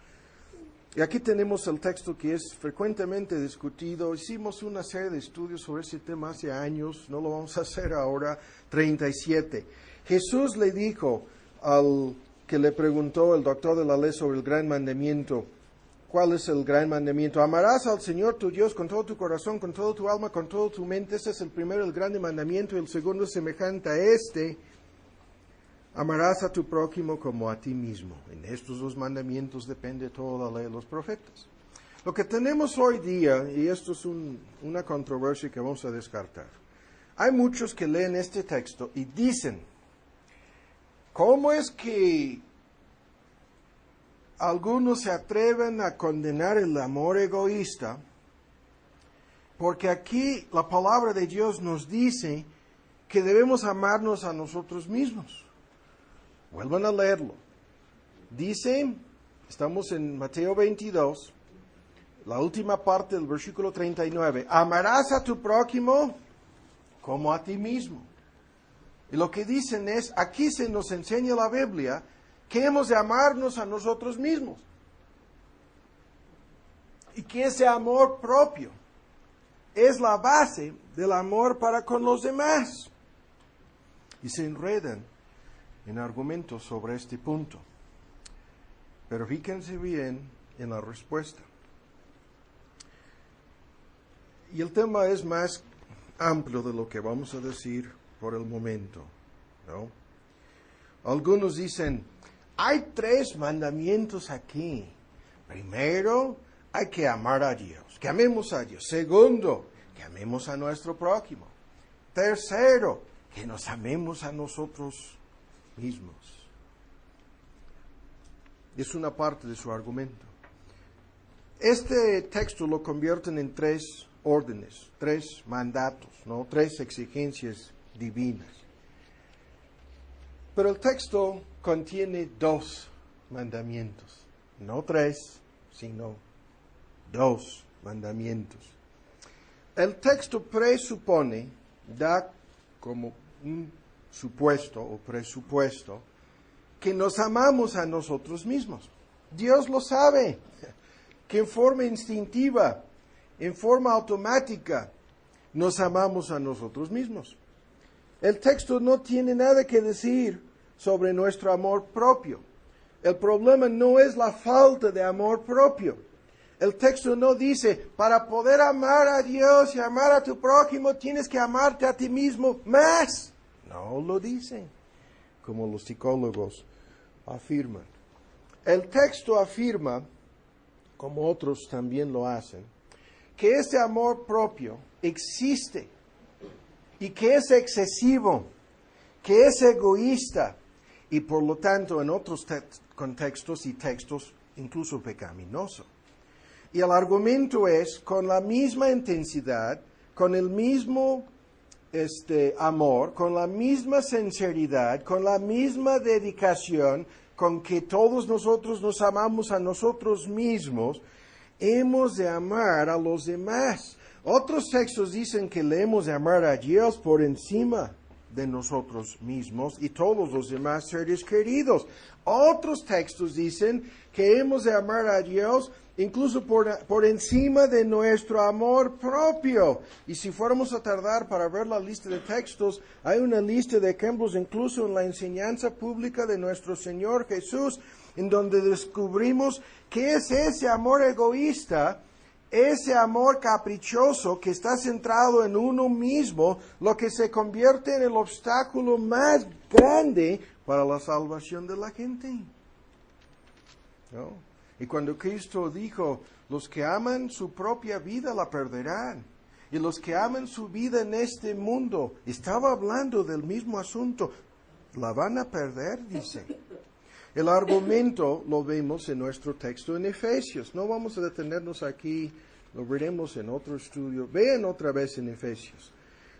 Y aquí tenemos el texto que es frecuentemente discutido. Hicimos una serie de estudios sobre ese tema hace años, no lo vamos a hacer ahora. 37. Jesús le dijo al que le preguntó el doctor de la ley sobre el gran mandamiento, ¿cuál es el gran mandamiento? Amarás al Señor tu Dios con todo tu corazón, con toda tu alma, con toda tu mente. Ese es el primero, el grande mandamiento, y el segundo es semejante a este. Amarás a tu prójimo como a ti mismo. En estos dos mandamientos depende toda la ley de los profetas. Lo que tenemos hoy día, y esto es una controversia que vamos a descartar, hay muchos que leen este texto y dicen, ¿cómo es que algunos se atreven a condenar el amor egoísta? Porque aquí la palabra de Dios nos dice que debemos amarnos a nosotros mismos. Vuelvan a leerlo. Dice, estamos en Mateo 22, la última parte del versículo 39, amarás a tu prójimo como a ti mismo. Y lo que dicen es, aquí se nos enseña la Biblia que hemos de amarnos a nosotros mismos. Y que ese amor propio es la base del amor para con los demás. Y se enredan en argumentos sobre este punto. Pero fíjense bien en la respuesta. Y el tema es más amplio de lo que vamos a decir por el momento, ¿no? Algunos dicen, hay 3 mandamientos aquí. Primero, hay que amar a Dios, que amemos a Dios. Segundo, que amemos a nuestro prójimo. Tercero, que nos amemos a nosotros mismos. Es una parte de su argumento. Este texto lo convierten en 3 órdenes, 3 mandatos, ¿no? 3 exigencias divinas. Pero el texto contiene 2 mandamientos, no 3, sino 2 mandamientos. El texto presupone, da como un supuesto o presupuesto, que nos amamos a nosotros mismos. Dios lo sabe, que en forma instintiva, en forma automática, nos amamos a nosotros mismos. El texto no tiene nada que decir sobre nuestro amor propio. El problema no es la falta de amor propio. El texto no dice, para poder amar a Dios y amar a tu prójimo, tienes que amarte a ti mismo más. No lo dicen, como los psicólogos afirman. El texto afirma, como otros también lo hacen, que este amor propio existe y que es excesivo, que es egoísta y por lo tanto en otros contextos y textos incluso pecaminoso. Y el argumento es con la misma intensidad, con el mismo amor, con la misma sinceridad, con la misma dedicación, con que todos nosotros nos amamos a nosotros mismos, hemos de amar a los demás. Otros textos dicen que le hemos de amar a Dios por encima de nosotros mismos y todos los demás seres queridos. Otros textos dicen que hemos de amar a Dios incluso por encima de nuestro amor propio. Y si fuéramos a tardar para ver la lista de textos, hay una lista de ejemplos incluso en la enseñanza pública de nuestro Señor Jesús, en donde descubrimos que es ese amor egoísta ese amor caprichoso que está centrado en uno mismo, lo que se convierte en el obstáculo más grande para la salvación de la gente. ¿No? Y cuando Cristo dijo, los que aman su propia vida la perderán, y los que aman su vida en este mundo, estaba hablando del mismo asunto, la van a perder, dice. El argumento lo vemos en nuestro texto en Efesios. No vamos a detenernos aquí, lo veremos en otro estudio. Vean otra vez en Efesios.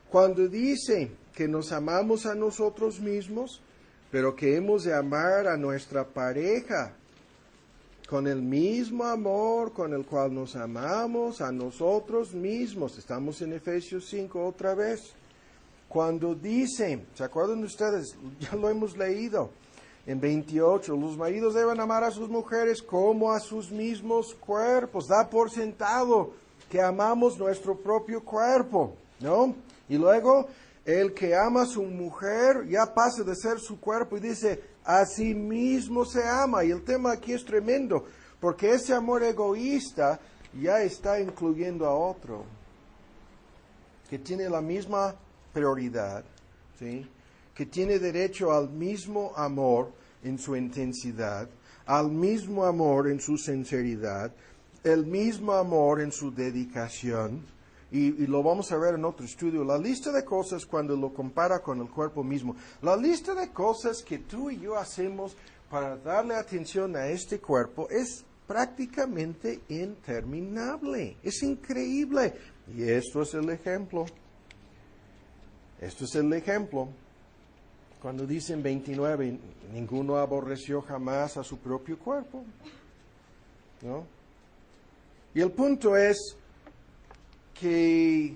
Cuando dice que nos amamos a nosotros mismos, pero que hemos de amar a nuestra pareja con el mismo amor con el cual nos amamos a nosotros mismos. Estamos en Efesios 5 otra vez. Cuando dice, ¿se acuerdan ustedes? Ya lo hemos leído. En 28, los maridos deben amar a sus mujeres como a sus mismos cuerpos. Da por sentado que amamos nuestro propio cuerpo, ¿no? Y luego, el que ama a su mujer ya pasa de ser su cuerpo y dice, a sí mismo se ama. Y el tema aquí es tremendo, porque ese amor egoísta ya está incluyendo a otro, que tiene la misma prioridad, ¿sí? Que tiene derecho al mismo amor en su intensidad, al mismo amor en su sinceridad, el mismo amor en su dedicación, y lo vamos a ver en otro estudio, la lista de cosas cuando lo compara con el cuerpo mismo, la lista de cosas que tú y yo hacemos para darle atención a este cuerpo es prácticamente interminable, es increíble, y esto es el ejemplo. Esto es el ejemplo. Cuando dicen 29, ninguno aborreció jamás a su propio cuerpo, ¿no? Y el punto es que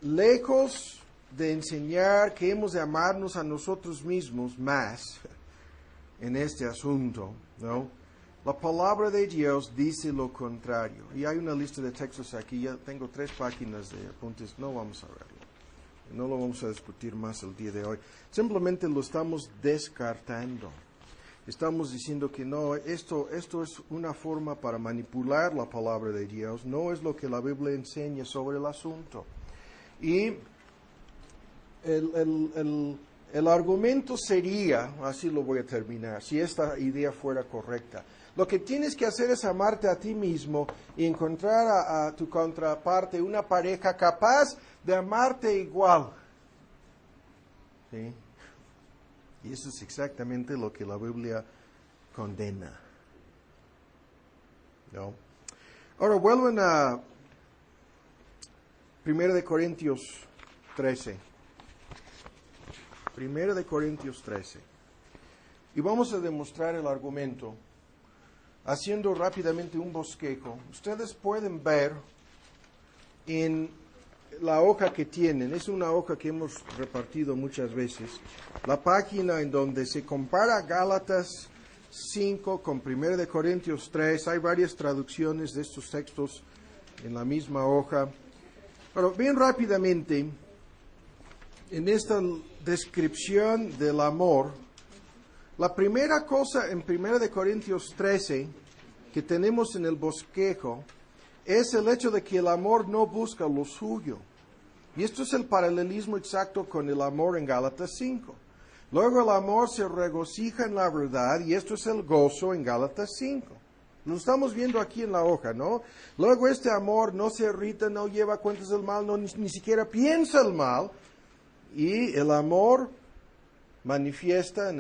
lejos de enseñar que hemos de amarnos a nosotros mismos más en este asunto, ¿no? La palabra de Dios dice lo contrario. Y hay una lista de textos aquí, ya tengo 3 páginas de apuntes, no vamos a verlo. No lo vamos a discutir más el día de hoy. Simplemente lo estamos descartando. Estamos diciendo que no, esto es una forma para manipular la palabra de Dios. No es lo que la Biblia enseña sobre el asunto. Y el argumento sería, así lo voy a terminar, si esta idea fuera correcta. Lo que tienes que hacer es amarte a ti mismo y encontrar a tu contraparte, una pareja capaz de amarte igual. ¿Sí? Y eso es exactamente lo que la Biblia condena. ¿No? Ahora vuelven a 1 Corintios 13. 1 Corintios 13. Y vamos a demostrar el argumento haciendo rápidamente un bosquejo. Ustedes pueden ver en la hoja que tienen, es una hoja que hemos repartido muchas veces, la página en donde se compara Gálatas 5 con 1 Corintios 3, hay varias traducciones de estos textos en la misma hoja. Pero bien rápidamente, en esta descripción del amor, la primera cosa en 1 Corintios 13 que tenemos en el bosquejo es el hecho de que el amor no busca lo suyo. Y esto es el paralelismo exacto con el amor en Gálatas 5. Luego el amor se regocija en la verdad y esto es el gozo en Gálatas 5. Lo estamos viendo aquí en la hoja, ¿no? Luego este amor no se irrita, no lleva cuentas del mal, no, ni siquiera piensa el mal. Y el amor manifiesta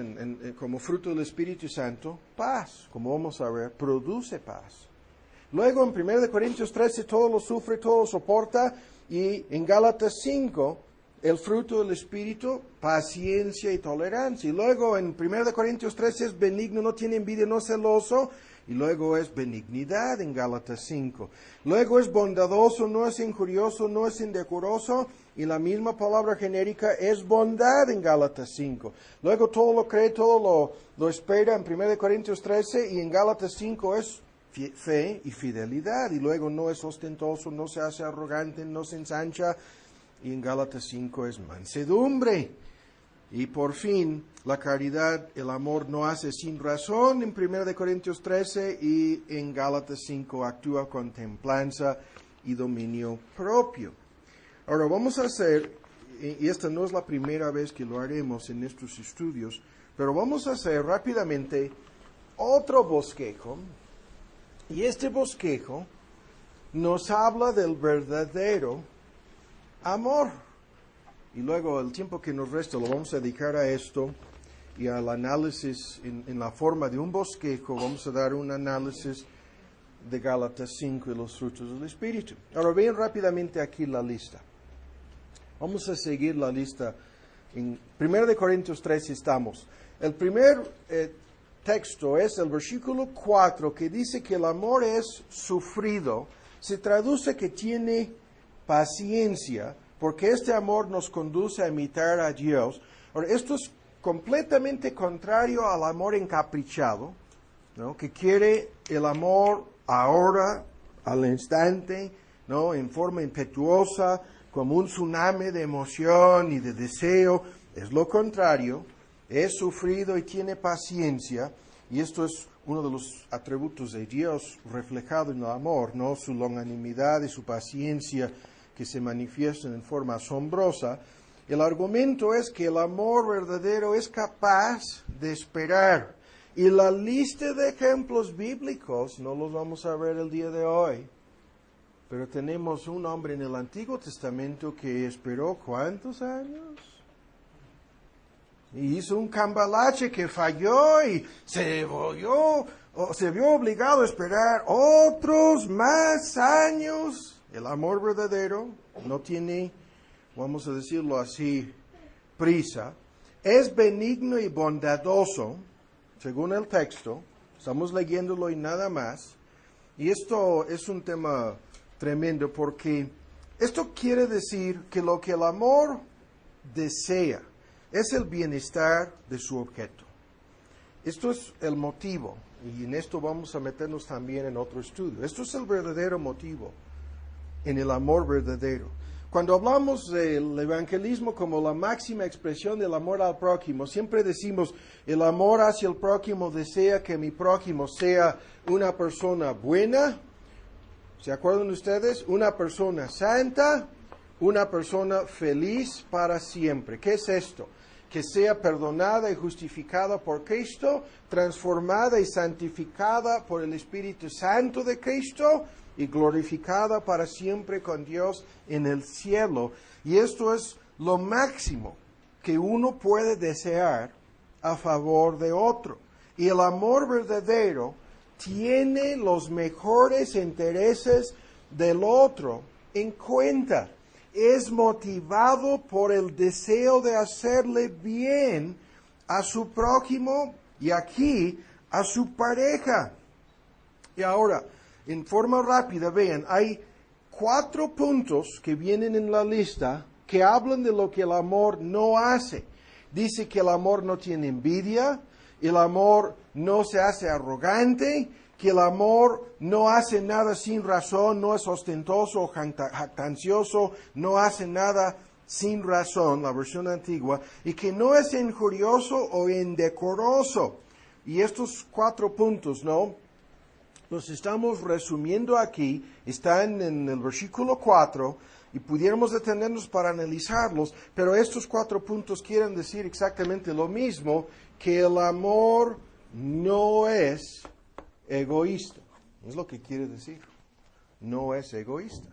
como fruto del Espíritu Santo paz, como vamos a ver, produce paz. Luego en 1 Corintios 13 todo lo sufre, todo lo soporta, y en Gálatas 5 el fruto del Espíritu, paciencia y tolerancia. Y luego en 1 Corintios 13 es benigno, no tiene envidia, no es celoso, y luego es benignidad en Gálatas 5. Luego es bondadoso, no es injurioso, no es indecoroso, y la misma palabra genérica es bondad en Gálatas 5. Luego todo lo cree, todo lo espera en 1 Corintios 13, y en Gálatas 5 es fe y fidelidad, y luego no es ostentoso, no se hace arrogante, no se ensancha, y en Gálatas 5 es mansedumbre. Y por fin, la caridad, el amor no hace sin razón en 1 Corintios 13 y en Gálatas 5 actúa con templanza y dominio propio. Ahora vamos a hacer, y esta no es la primera vez que lo haremos en estos estudios, pero vamos a hacer rápidamente otro bosquejo, y este bosquejo nos habla del verdadero amor. Y luego el tiempo que nos resta lo vamos a dedicar a esto y al análisis en la forma de un bosquejo. Vamos a dar un análisis de Gálatas 5 y los frutos del Espíritu. Ahora vean rápidamente aquí la lista. Vamos a seguir la lista. En 1 Corintios 13 estamos. El primer texto es el versículo 4 que dice que el amor es sufrido. Se traduce que tiene paciencia, porque este amor nos conduce a imitar a Dios. Ahora, esto es completamente contrario al amor encaprichado, ¿no? Que quiere el amor ahora, al instante, ¿no? En forma impetuosa, como un tsunami de emoción y de deseo. Es lo contrario, es sufrido y tiene paciencia, y esto es uno de los atributos de Dios reflejado en el amor, ¿no? Su longanimidad y su paciencia, que se manifiestan en forma asombrosa. El argumento es que el amor verdadero es capaz de esperar. Y la lista de ejemplos bíblicos no los vamos a ver el día de hoy. Pero tenemos un hombre en el Antiguo Testamento que esperó ¿cuántos años? Y hizo un cambalache que falló y se vio obligado a esperar otros más años. El amor verdadero no tiene, vamos a decirlo así, prisa. Es benigno y bondadoso, según el texto. Estamos leyéndolo y nada más. Y esto es un tema tremendo porque esto quiere decir que lo que el amor desea es el bienestar de su objeto. Esto es el motivo, y en esto vamos a meternos también en otro estudio. Esto es el verdadero motivo en el amor verdadero. Cuando hablamos del evangelismo como la máxima expresión del amor al prójimo, siempre decimos, el amor hacia el prójimo desea que mi prójimo sea una persona buena, ¿se acuerdan ustedes? Una persona santa, una persona feliz para siempre. ¿Qué es esto? Que sea perdonada y justificada por Cristo, transformada y santificada por el Espíritu Santo de Cristo, y glorificada para siempre con Dios en el cielo. Y esto es lo máximo que uno puede desear a favor de otro. Y el amor verdadero tiene los mejores intereses del otro en cuenta. Es motivado por el deseo de hacerle bien a su prójimo y aquí a su pareja. Y ahora, en forma rápida, vean, hay 4 puntos que vienen en la lista que hablan de lo que el amor no hace. Dice que el amor no tiene envidia, el amor no se hace arrogante, que el amor no hace nada sin razón, no es ostentoso o jactancioso, no hace nada sin razón, la versión antigua, y que no es injurioso o indecoroso. Y estos 4 puntos, ¿no? Los estamos resumiendo aquí, están en el versículo 4, y pudiéramos detenernos para analizarlos, pero estos 4 puntos quieren decir exactamente lo mismo, que el amor no es egoísta. Es lo que quiere decir. No es egoísta.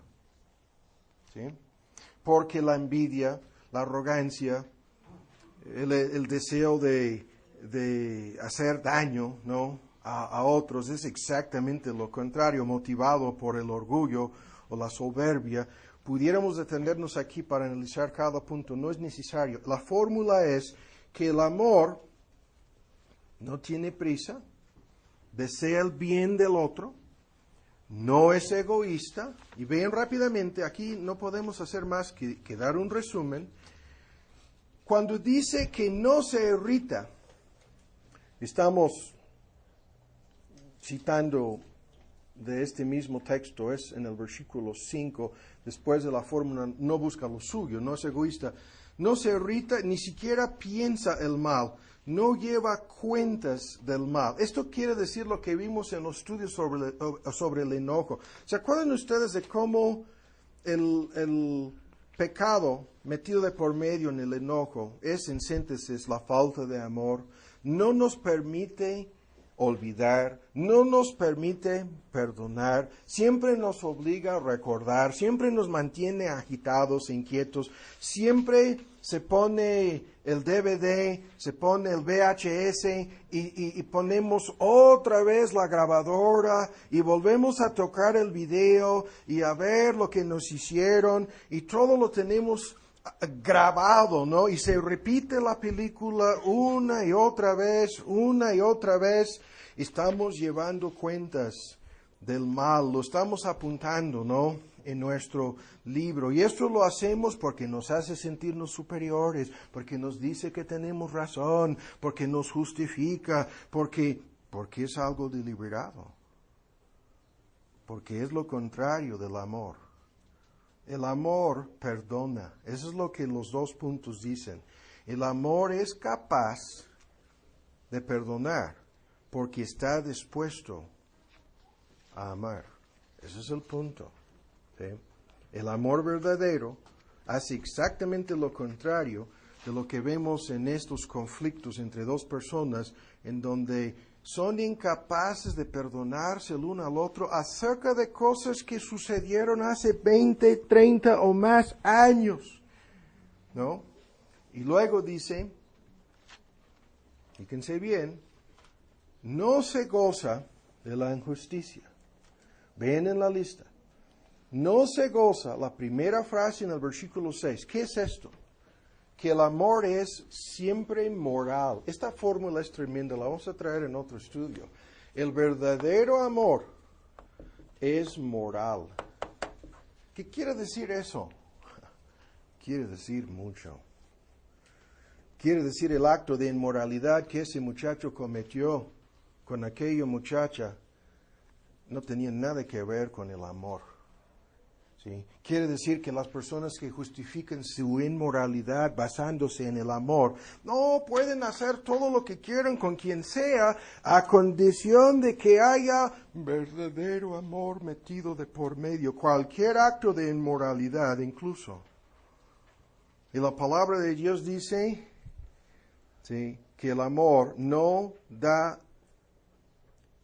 ¿Sí? Porque la envidia, la arrogancia, el deseo de hacer daño, ¿no?, a otros es exactamente lo contrario, motivado por el orgullo o la soberbia. Pudiéramos detenernos aquí para analizar cada punto, no es necesario. La fórmula es que el amor no tiene prisa, desea el bien del otro, no es egoísta. Y vean rápidamente, aquí no podemos hacer más que dar un resumen. Cuando dice que no se irrita, estamos citando de este mismo texto, es en el versículo 5, después de la fórmula, no busca lo suyo, no es egoísta. no se irrita, ni siquiera piensa el mal, no lleva cuentas del mal. Esto quiere decir lo que vimos en los estudios sobre el enojo. ¿Se acuerdan ustedes de cómo el pecado metido de por medio en el enojo es, en síntesis, la falta de amor? No nos permite olvidar, no nos permite perdonar, siempre nos obliga a recordar, siempre nos mantiene agitados, inquietos, siempre se pone el DVD, se pone el VHS y ponemos otra vez la grabadora y volvemos a tocar el video y a ver lo que nos hicieron y todo lo tenemos grabado, ¿no? Y se repite la película una y otra vez, una y otra vez. Estamos llevando cuentas del mal, lo estamos apuntando, ¿no? En nuestro libro. Y esto lo hacemos porque nos hace sentirnos superiores, porque nos dice que tenemos razón, porque nos justifica, porque es algo deliberado. Porque es lo contrario del amor. El amor perdona. Eso es lo que los dos puntos dicen. El amor es capaz de perdonar porque está dispuesto a amar. Ese es el punto. ¿Sí? El amor verdadero hace exactamente lo contrario de lo que vemos en estos conflictos entre dos personas en donde son incapaces de perdonarse el uno al otro acerca de cosas que sucedieron hace 20, 30 o más años, ¿no? Y luego dice, fíjense bien, no se goza de la injusticia. Ven en la lista. No se goza, la primera frase en el versículo 6. ¿Qué es esto? Que el amor es siempre moral. Esta fórmula es tremenda, la vamos a traer en otro estudio. El verdadero amor es moral. ¿Qué quiere decir eso? Quiere decir mucho. Quiere decir el acto de inmoralidad que ese muchacho cometió con aquella muchacha no tenía nada que ver con el amor. ¿Sí? Quiere decir que las personas que justifican su inmoralidad basándose en el amor, no pueden hacer todo lo que quieran con quien sea, a condición de que haya verdadero amor metido de por medio, cualquier acto de inmoralidad incluso. Y la palabra de Dios dice, ¿sí?, que el amor no da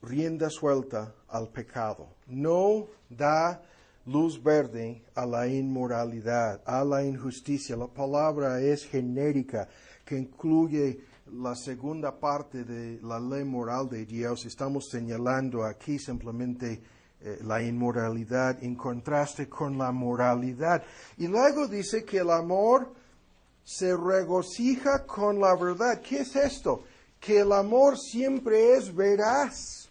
rienda suelta al pecado, no da luz verde a la inmoralidad, a la injusticia. La palabra es genérica, que incluye la segunda parte de la ley moral de Dios. Estamos señalando aquí simplemente la inmoralidad en contraste con la moralidad. Y luego dice que el amor se regocija con la verdad. ¿Qué es esto? Que el amor siempre es veraz,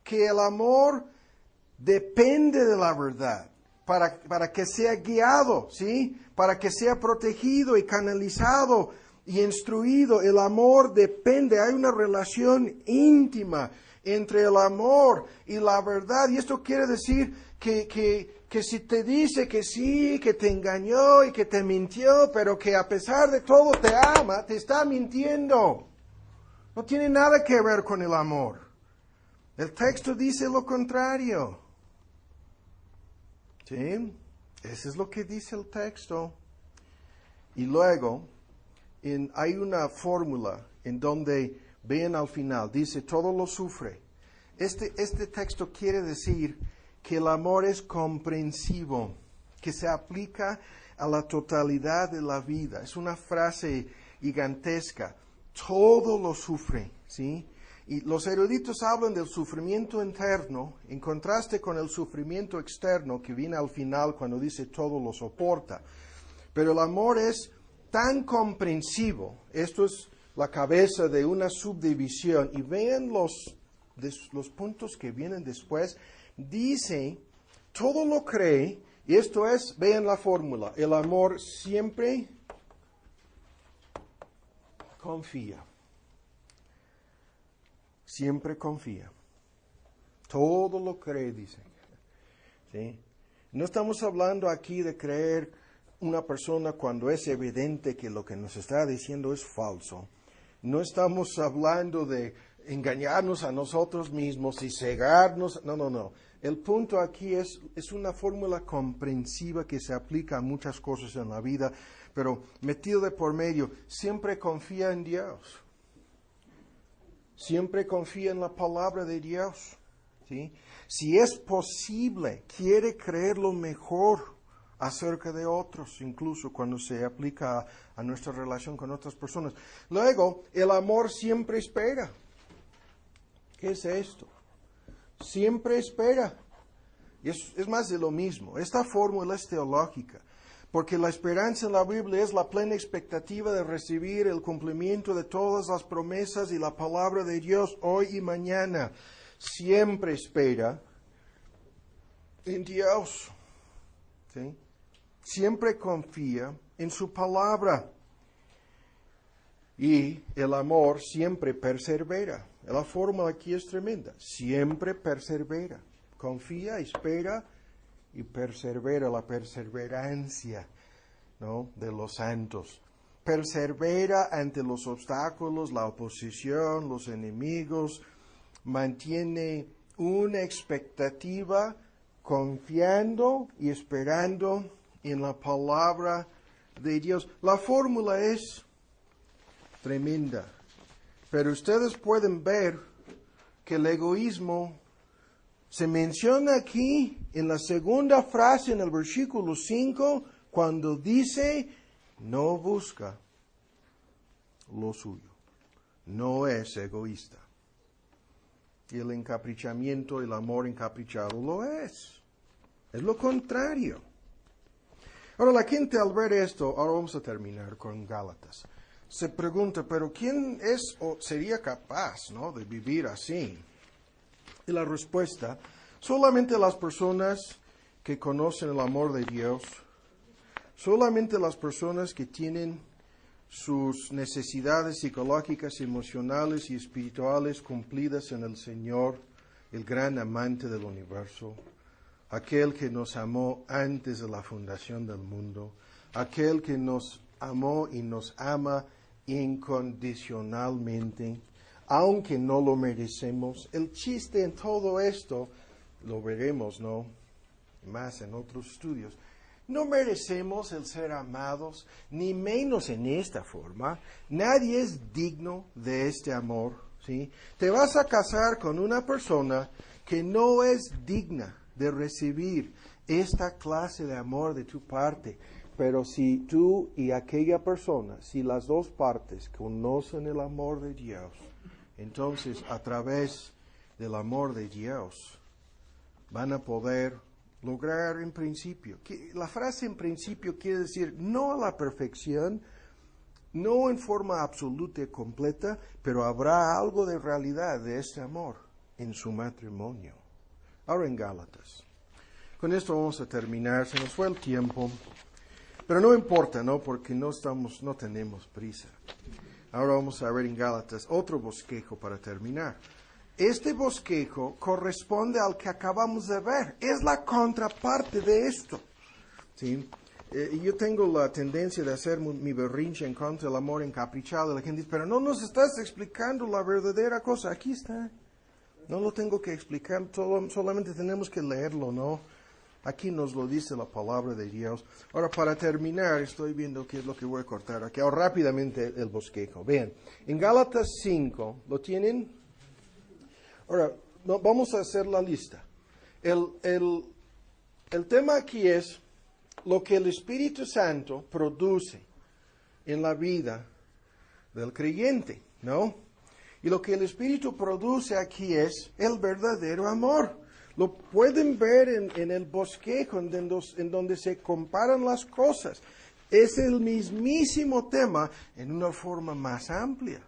que el amor depende de la verdad para que sea guiado, ¿sí? Para que sea protegido y canalizado y instruido. El amor depende, hay una relación íntima entre el amor y la verdad. Y esto quiere decir que si te dice que sí, que te engañó y que te mintió, pero que a pesar de todo te ama, te está mintiendo. No tiene nada que ver con el amor. El texto dice lo contrario. ¿Sí? Eso es lo que dice el texto. Y luego, hay una fórmula en donde, vean al final, dice, todo lo sufre. Este texto quiere decir que el amor es comprensivo, que se aplica a la totalidad de la vida. Es una frase gigantesca. Todo lo sufre, ¿sí? Y los eruditos hablan del sufrimiento interno en contraste con el sufrimiento externo que viene al final cuando dice todo lo soporta. Pero el amor es tan comprensivo. Esto es la cabeza de una subdivisión. Y vean los puntos que vienen después. Dice, todo lo cree, y esto es, vean la fórmula, el amor siempre confía. Siempre confía. Todo lo cree, dice. ¿Sí? No estamos hablando aquí de creer una persona cuando es evidente que lo que nos está diciendo es falso. No estamos hablando de engañarnos a nosotros mismos y cegarnos. No. El punto aquí es una fórmula comprensiva que se aplica a muchas cosas en la vida, pero metido de por medio, siempre confía en Dios. Siempre confía en la palabra de Dios. ¿Sí? Si es posible, quiere creer lo mejor acerca de otros, incluso cuando se aplica a nuestra relación con otras personas. Luego, el amor siempre espera. ¿Qué es esto? Siempre espera. Y es más de lo mismo. Esta fórmula es teológica, porque la esperanza en la Biblia es la plena expectativa de recibir el cumplimiento de todas las promesas y la palabra de Dios hoy y mañana. Siempre espera en Dios. ¿Sí? Siempre confía en su palabra. Y el amor siempre persevera. La fórmula aquí es tremenda. Siempre persevera. Confía, espera y persevera. La perseverancia, ¿no?, de los santos. Persevera ante los obstáculos, la oposición, los enemigos. Mantiene una expectativa confiando y esperando en la palabra de Dios. La fórmula es tremenda, pero ustedes pueden ver que el egoísmo se menciona aquí en la segunda frase en el versículo 5, cuando dice, no busca lo suyo, no es egoísta. Y el encaprichamiento, el amor encaprichado lo es. Es lo contrario. Ahora la gente al ver esto, ahora vamos a terminar con Gálatas, se pregunta, pero ¿quién es o sería capaz, ¿no?, de vivir así? Y la respuesta, solamente las personas que conocen el amor de Dios, solamente las personas que tienen sus necesidades psicológicas, emocionales y espirituales cumplidas en el Señor, el gran amante del universo, aquel que nos amó antes de la fundación del mundo, aquel que nos amó y nos ama incondicionalmente, aunque no lo merecemos. El chiste en todo esto, lo veremos, ¿no?, más en otros estudios. No merecemos el ser amados, ni menos en esta forma. Nadie es digno de este amor, ¿sí? Te vas a casar con una persona que no es digna de recibir esta clase de amor de tu parte. Pero si tú y aquella persona, si las dos partes conocen el amor de Dios, entonces a través del amor de Dios van a poder lograr en principio. La frase en principio quiere decir no a la perfección, no en forma absoluta y completa, pero habrá algo de realidad de este amor en su matrimonio. Ahora en Gálatas. Con esto vamos a terminar, se nos fue el tiempo, pero no importa, ¿no?, porque no tenemos prisa. Ahora vamos a ver en Gálatas otro bosquejo para terminar. Este bosquejo corresponde al que acabamos de ver. Es la contraparte de esto. ¿Sí? Yo tengo la tendencia de hacer mi berrinche en contra del amor encaprichado. La gente dice, pero no nos estás explicando la verdadera cosa. Aquí está. No lo tengo que explicar, solamente tenemos que leerlo, ¿no? Aquí nos lo dice la palabra de Dios. Ahora, para terminar, estoy viendo qué es lo que voy a cortar aquí. Ahora, rápidamente el bosquejo. Vean, en Gálatas 5, ¿lo tienen? Ahora, vamos a hacer la lista. El tema aquí es lo que el Espíritu Santo produce en la vida del creyente, ¿no? Y lo que el Espíritu produce aquí es el verdadero amor. Lo pueden ver en el bosquejo, en donde se comparan las cosas. Es el mismísimo tema en una forma más amplia.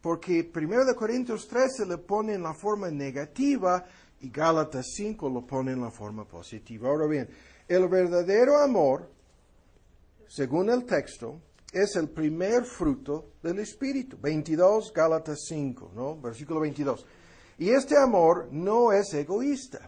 Porque 1 Corintios 13 le pone en la forma negativa y Gálatas 5 lo pone en la forma positiva. Ahora bien, el verdadero amor, según el texto, es el primer fruto del Espíritu. 22, Gálatas 5, ¿no? Versículo 22. Y este amor no es egoísta.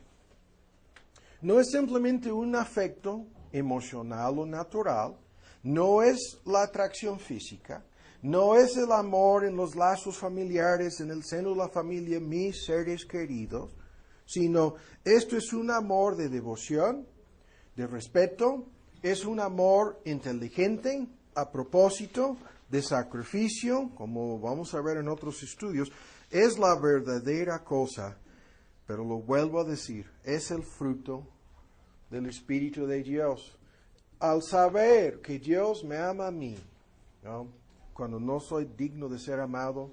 No es simplemente un afecto emocional o natural, no es la atracción física, no es el amor en los lazos familiares, en el seno de la familia, mis seres queridos, sino esto es un amor de devoción, de respeto, es un amor inteligente, a propósito, de sacrificio, como vamos a ver en otros estudios, es la verdadera cosa, pero lo vuelvo a decir, es el fruto del Espíritu de Dios. Al saber que Dios me ama a mí, ¿no? Cuando no soy digno de ser amado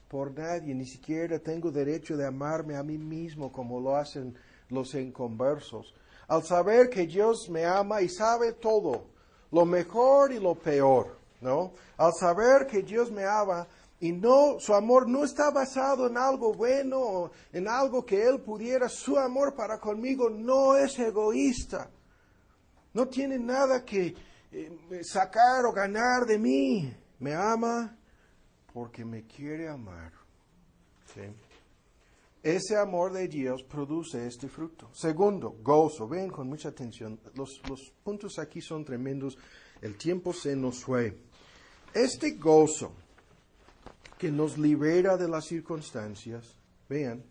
por nadie, ni siquiera tengo derecho de amarme a mí mismo como lo hacen los inconversos. Al saber que Dios me ama y sabe todo, lo mejor y lo peor, ¿no? Al saber que Dios me ama y no, su amor no está basado en algo bueno o en algo que Él pudiera, su amor para conmigo no es egoísta. No tiene nada que sacar o ganar de mí. Me ama porque me quiere amar. ¿Sí? Ese amor de Dios produce este fruto. Segundo, gozo. Ven con mucha atención. Los puntos aquí son tremendos. El tiempo se nos fue. Este gozo que nos libera de las circunstancias, vean,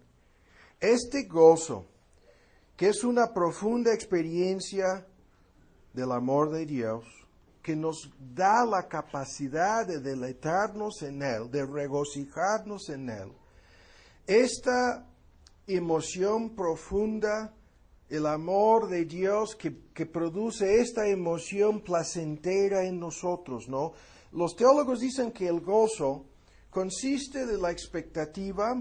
este gozo que es una profunda experiencia del amor de Dios, que nos da la capacidad de deleitarnos en Él, de regocijarnos en Él. Esta emoción profunda, el amor de Dios que produce esta emoción placentera en nosotros, ¿no? Los teólogos dicen que el gozo consiste de la expectativa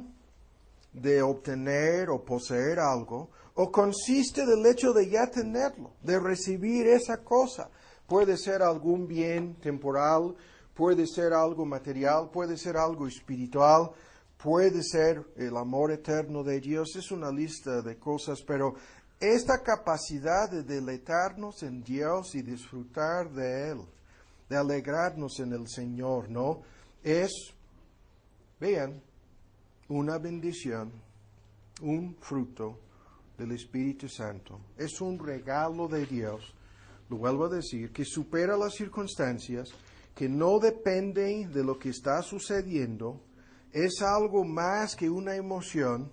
de obtener o poseer algo, o consiste del hecho de ya tenerlo, de recibir esa cosa. Puede ser algún bien temporal, puede ser algo material, puede ser algo espiritual, puede ser el amor eterno de Dios. Es una lista de cosas, pero esta capacidad de deleitarnos en Dios y disfrutar de Él, de alegrarnos en el Señor, ¿no? Es, vean, una bendición, un fruto del Espíritu Santo. Es un regalo de Dios, lo vuelvo a decir, que supera las circunstancias, que no depende de lo que está sucediendo, es algo más que una emoción,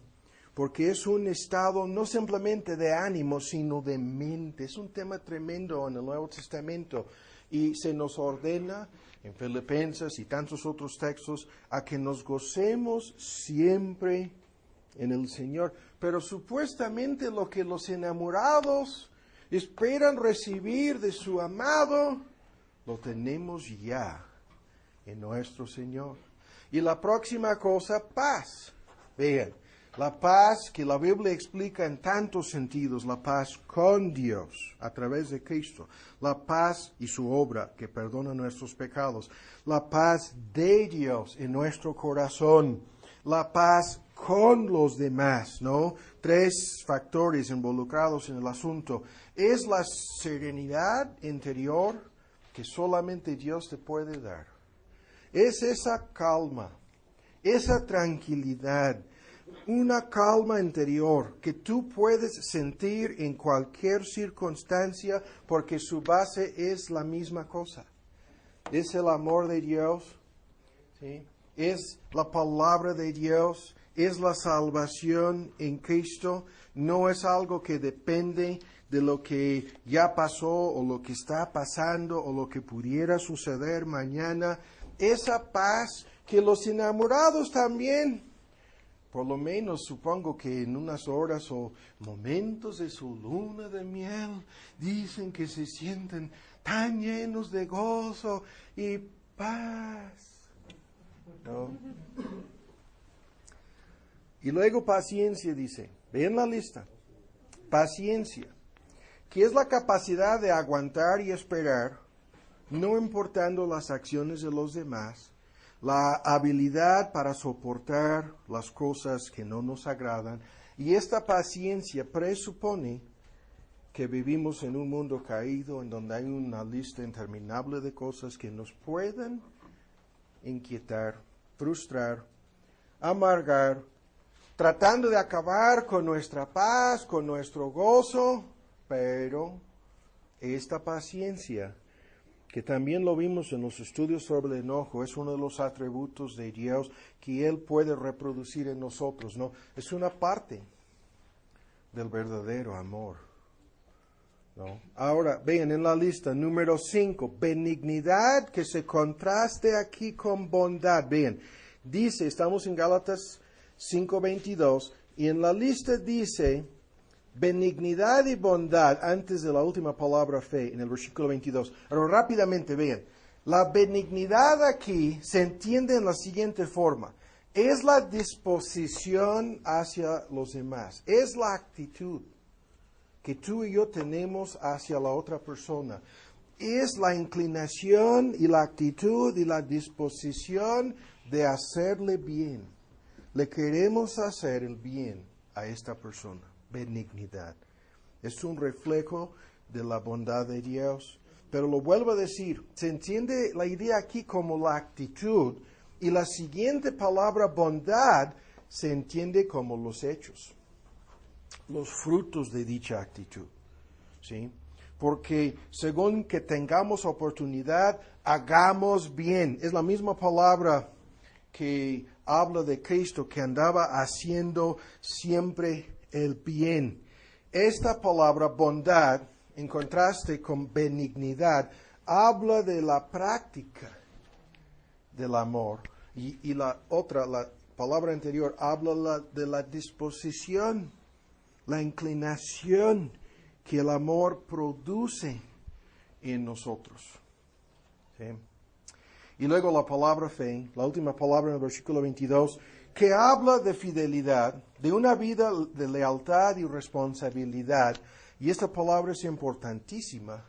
porque es un estado no simplemente de ánimo, sino de mente. Es un tema tremendo en el Nuevo Testamento y se nos ordena en Filipenses y tantos otros textos a que nos gocemos siempre en el Señor. Pero supuestamente lo que los enamorados esperan recibir de su amado, lo tenemos ya en nuestro Señor. Y la próxima cosa, paz. Vean, la paz que la Biblia explica en tantos sentidos, la paz con Dios a través de Cristo, la paz y su obra que perdona nuestros pecados, la paz de Dios en nuestro corazón, la paz con los demás, ¿no? Tres factores involucrados en el asunto. Es la serenidad interior que solamente Dios te puede dar. Es esa calma, esa tranquilidad, una calma interior que tú puedes sentir en cualquier circunstancia porque su base es la misma cosa. Es el amor de Dios, ¿sí? Es la palabra de Dios, es la salvación en Cristo, no es algo que depende de lo que ya pasó o lo que está pasando o lo que pudiera suceder mañana. Esa paz que los enamorados también, por lo menos supongo que en unas horas o momentos de su luna de miel, dicen que se sienten tan llenos de gozo y paz. ¿No? Y luego paciencia, dice, vean la lista, paciencia, que es la capacidad de aguantar y esperar, no importando las acciones de los demás, la habilidad para soportar las cosas que no nos agradan, y esta paciencia presupone que vivimos en un mundo caído en donde hay una lista interminable de cosas que nos pueden inquietar, frustrar, amargar, tratando de acabar con nuestra paz, con nuestro gozo, pero esta paciencia que también lo vimos en los estudios sobre el enojo, es uno de los atributos de Dios que Él puede reproducir en nosotros, ¿no? Es una parte del verdadero amor, ¿no? Ahora, vean en la lista, número 5, benignidad que se contraste aquí con bondad. Vean, dice, estamos en Gálatas 5:22, y en la lista dice, benignidad y bondad, antes de la última palabra fe, en el versículo 22. Pero rápidamente, vean, la benignidad aquí se entiende en la siguiente forma. Es la disposición hacia los demás, es la actitud que tú y yo tenemos hacia la otra persona. Es la inclinación y la actitud y la disposición de hacerle bien. Le queremos hacer el bien a esta persona. Benignidad. Es un reflejo de la bondad de Dios. Pero lo vuelvo a decir, se entiende la idea aquí como la actitud, y la siguiente palabra bondad se entiende como los hechos, los frutos de dicha actitud, ¿sí? Porque según que tengamos oportunidad, hagamos bien. Es la misma palabra que habla de Cristo, que andaba haciendo siempre el bien. Esta palabra bondad, en contraste con benignidad, habla de la práctica del amor. Y la otra, la palabra anterior, habla de la disposición, la inclinación que el amor produce en nosotros. ¿Sí? Y luego la palabra fe, la última palabra en el versículo 22, que habla de fidelidad, de una vida de lealtad y responsabilidad. Y esta palabra es importantísima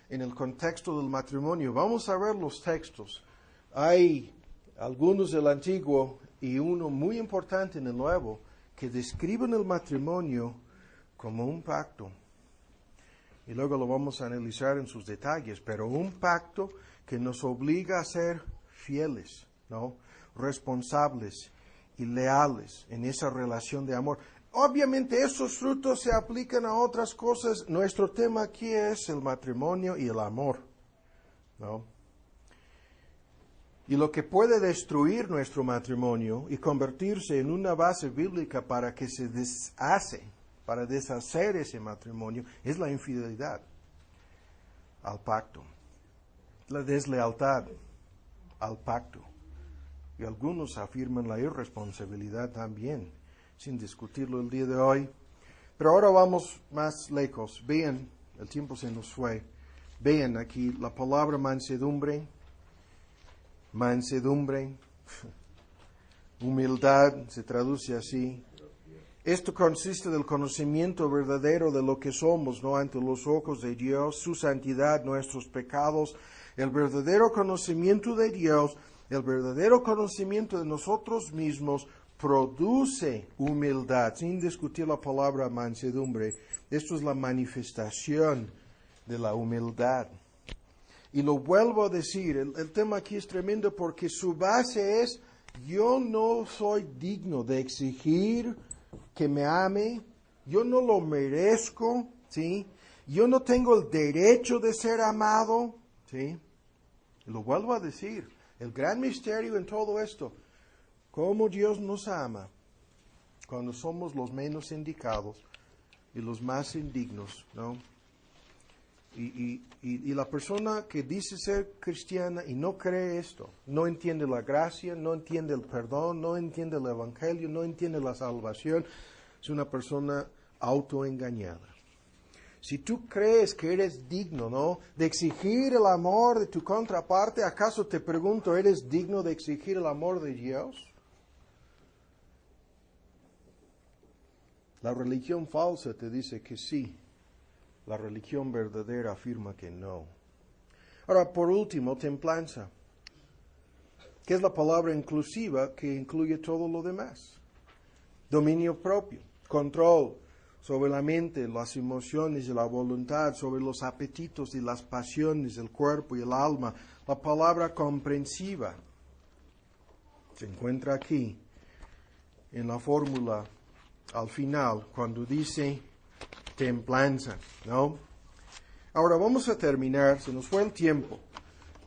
en el contexto del matrimonio. Vamos a ver los textos. Hay algunos del Antiguo y uno muy importante en el Nuevo que describen el matrimonio como un pacto. Y luego lo vamos a analizar en sus detalles, pero un pacto que nos obliga a ser fieles, ¿no? Responsables y leales en esa relación de amor. Obviamente esos frutos se aplican a otras cosas. Nuestro tema aquí es el matrimonio y el amor, ¿no? Y lo que puede destruir nuestro matrimonio y convertirse en una base bíblica para que se para deshacer ese matrimonio, es la infidelidad al pacto, la deslealtad al pacto. Y algunos afirman la irresponsabilidad también, sin discutirlo el día de hoy. Pero ahora vamos más lejos. Vean, el tiempo se nos fue. Vean aquí la palabra mansedumbre. Mansedumbre, humildad, se traduce así. Esto consiste del conocimiento verdadero de lo que somos, ¿no? Ante los ojos de Dios, su santidad, nuestros pecados, el verdadero conocimiento de Dios, el verdadero conocimiento de nosotros mismos produce humildad, sin discutir la palabra mansedumbre. Esto es la manifestación de la humildad. Y lo vuelvo a decir, el tema aquí es tremendo porque su base es, yo no soy digno de exigir que me ame, yo no lo merezco, ¿sí? Yo no tengo el derecho de ser amado, ¿sí? Lo vuelvo a decir, el gran misterio en todo esto, cómo Dios nos ama cuando somos los menos indicados y los más indignos, ¿no? Y la persona que dice ser cristiana y no cree esto, no entiende la gracia, no entiende el perdón, no entiende el evangelio, no entiende la salvación, es una persona autoengañada. Si tú crees que eres digno, ¿no?, de exigir el amor de tu contraparte, ¿acaso te pregunto, eres digno de exigir el amor de Dios? La religión falsa te dice que sí. La religión verdadera afirma que no. Ahora, por último, templanza, que es la palabra inclusiva que incluye todo lo demás. Dominio propio, control sobre la mente, las emociones y la voluntad, sobre los apetitos y las pasiones del cuerpo y el alma. La palabra comprensiva se encuentra aquí en la fórmula al final, cuando dice templanza, ¿no? Ahora vamos a terminar, se nos fue el tiempo,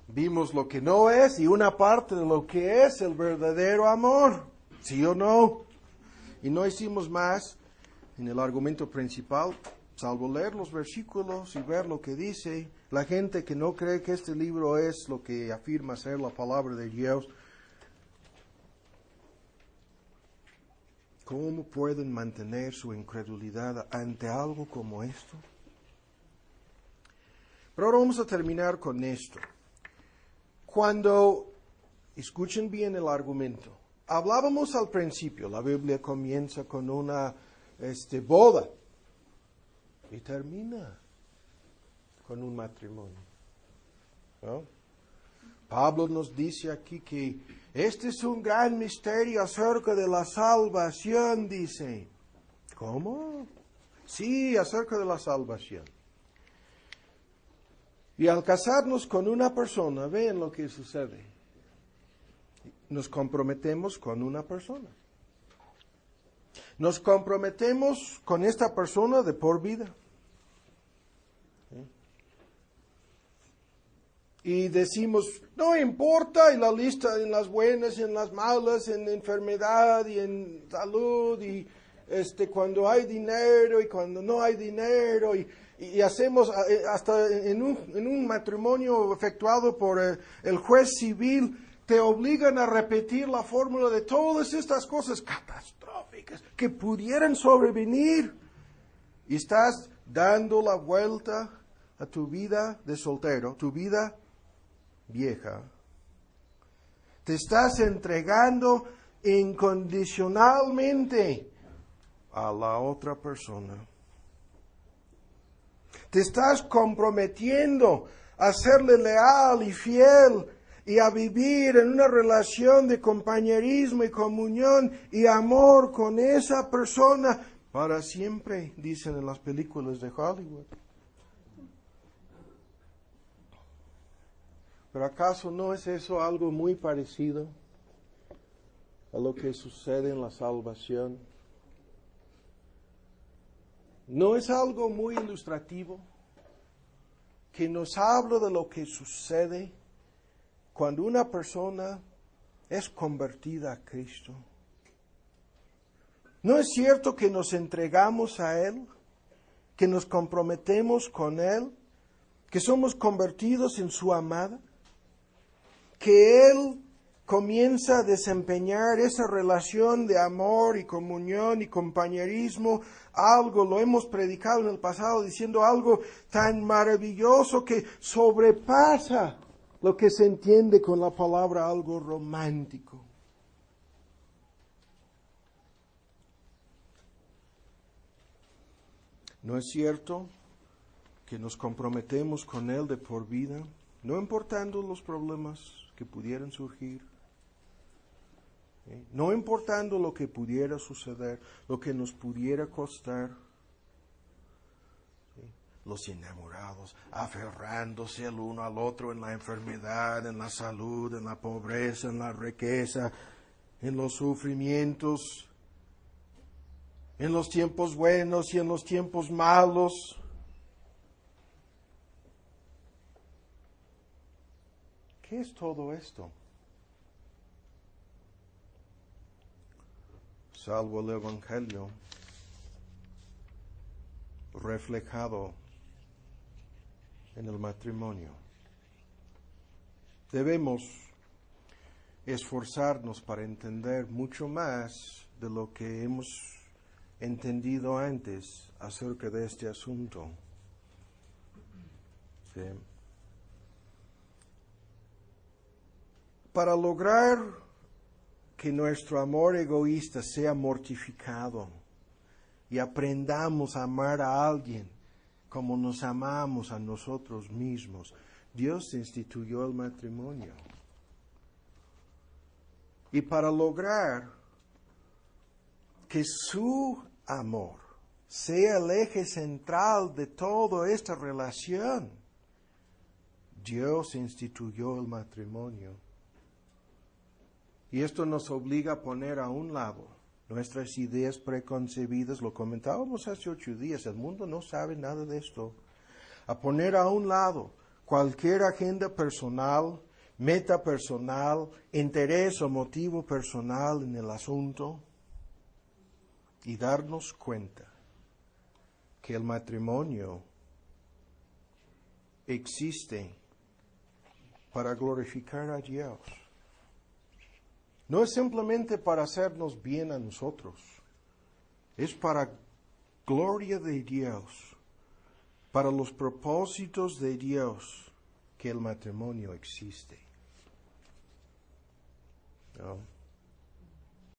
Vimos lo que no es y una parte de lo que es el verdadero amor. ¿Sí o no? Y no hicimos más en el argumento principal, salvo leer los versículos y ver lo que dice. La gente que no cree que este libro es lo que afirma ser la palabra de Dios, ¿cómo pueden mantener su incredulidad ante algo como esto? Pero ahora vamos a terminar con esto. Cuando, escuchen bien el argumento, hablábamos al principio, la Biblia comienza con una boda y termina con un matrimonio, ¿no? Pablo nos dice aquí que este es un gran misterio acerca de la salvación, dice. ¿Cómo? Sí, acerca de la salvación. Y al casarnos con una persona, vean lo que sucede. Nos comprometemos con una persona. Nos comprometemos con esta persona de por vida. Y decimos, no importa, y la lista en las buenas y en las malas, en enfermedad y en salud, y cuando hay dinero y cuando no hay dinero, y hacemos hasta en un matrimonio efectuado por el juez civil, te obligan a repetir la fórmula de todas estas cosas catastróficas que pudieran sobrevenir. Y estás dando la vuelta a tu vida de soltero, tu vida vieja. Te estás entregando incondicionalmente a la otra persona. Te estás comprometiendo a serle leal y fiel y a vivir en una relación de compañerismo y comunión y amor con esa persona para siempre, dicen en las películas de Hollywood. ¿Pero acaso no es eso algo muy parecido a lo que sucede en la salvación? ¿No es algo muy ilustrativo que nos habla de lo que sucede cuando una persona es convertida a Cristo? ¿No es cierto que nos entregamos a Él, que nos comprometemos con Él, que somos convertidos en su amada, que Él comienza a desempeñar esa relación de amor y comunión y compañerismo, algo, lo hemos predicado en el pasado, diciendo algo tan maravilloso que sobrepasa lo que se entiende con la palabra algo romántico? ¿No es cierto que nos comprometemos con Él de por vida, no importando los problemas que pudieran surgir? No importando lo que pudiera suceder, lo que nos pudiera costar. Los enamorados aferrándose el uno al otro en la enfermedad, en la salud, en la pobreza, en la riqueza, en los sufrimientos, en los tiempos buenos y en los tiempos malos. ¿Qué es todo esto? Salvo el Evangelio reflejado en el matrimonio. Debemos esforzarnos para entender mucho más de lo que hemos entendido antes acerca de este asunto. ¿Sí? Para lograr que nuestro amor egoísta sea mortificado y aprendamos a amar a alguien como nos amamos a nosotros mismos, Dios instituyó el matrimonio. Y para lograr que su amor sea el eje central de toda esta relación, Dios instituyó el matrimonio. Y esto nos obliga a poner a un lado nuestras ideas preconcebidas. Lo comentábamos hace 8 días, el mundo no sabe nada de esto. A poner a un lado cualquier agenda personal, meta personal, interés o motivo personal en el asunto y darnos cuenta que el matrimonio existe para glorificar a Dios. No es simplemente para hacernos bien a nosotros, es para gloria de Dios, para los propósitos de Dios que el matrimonio existe. ¿No?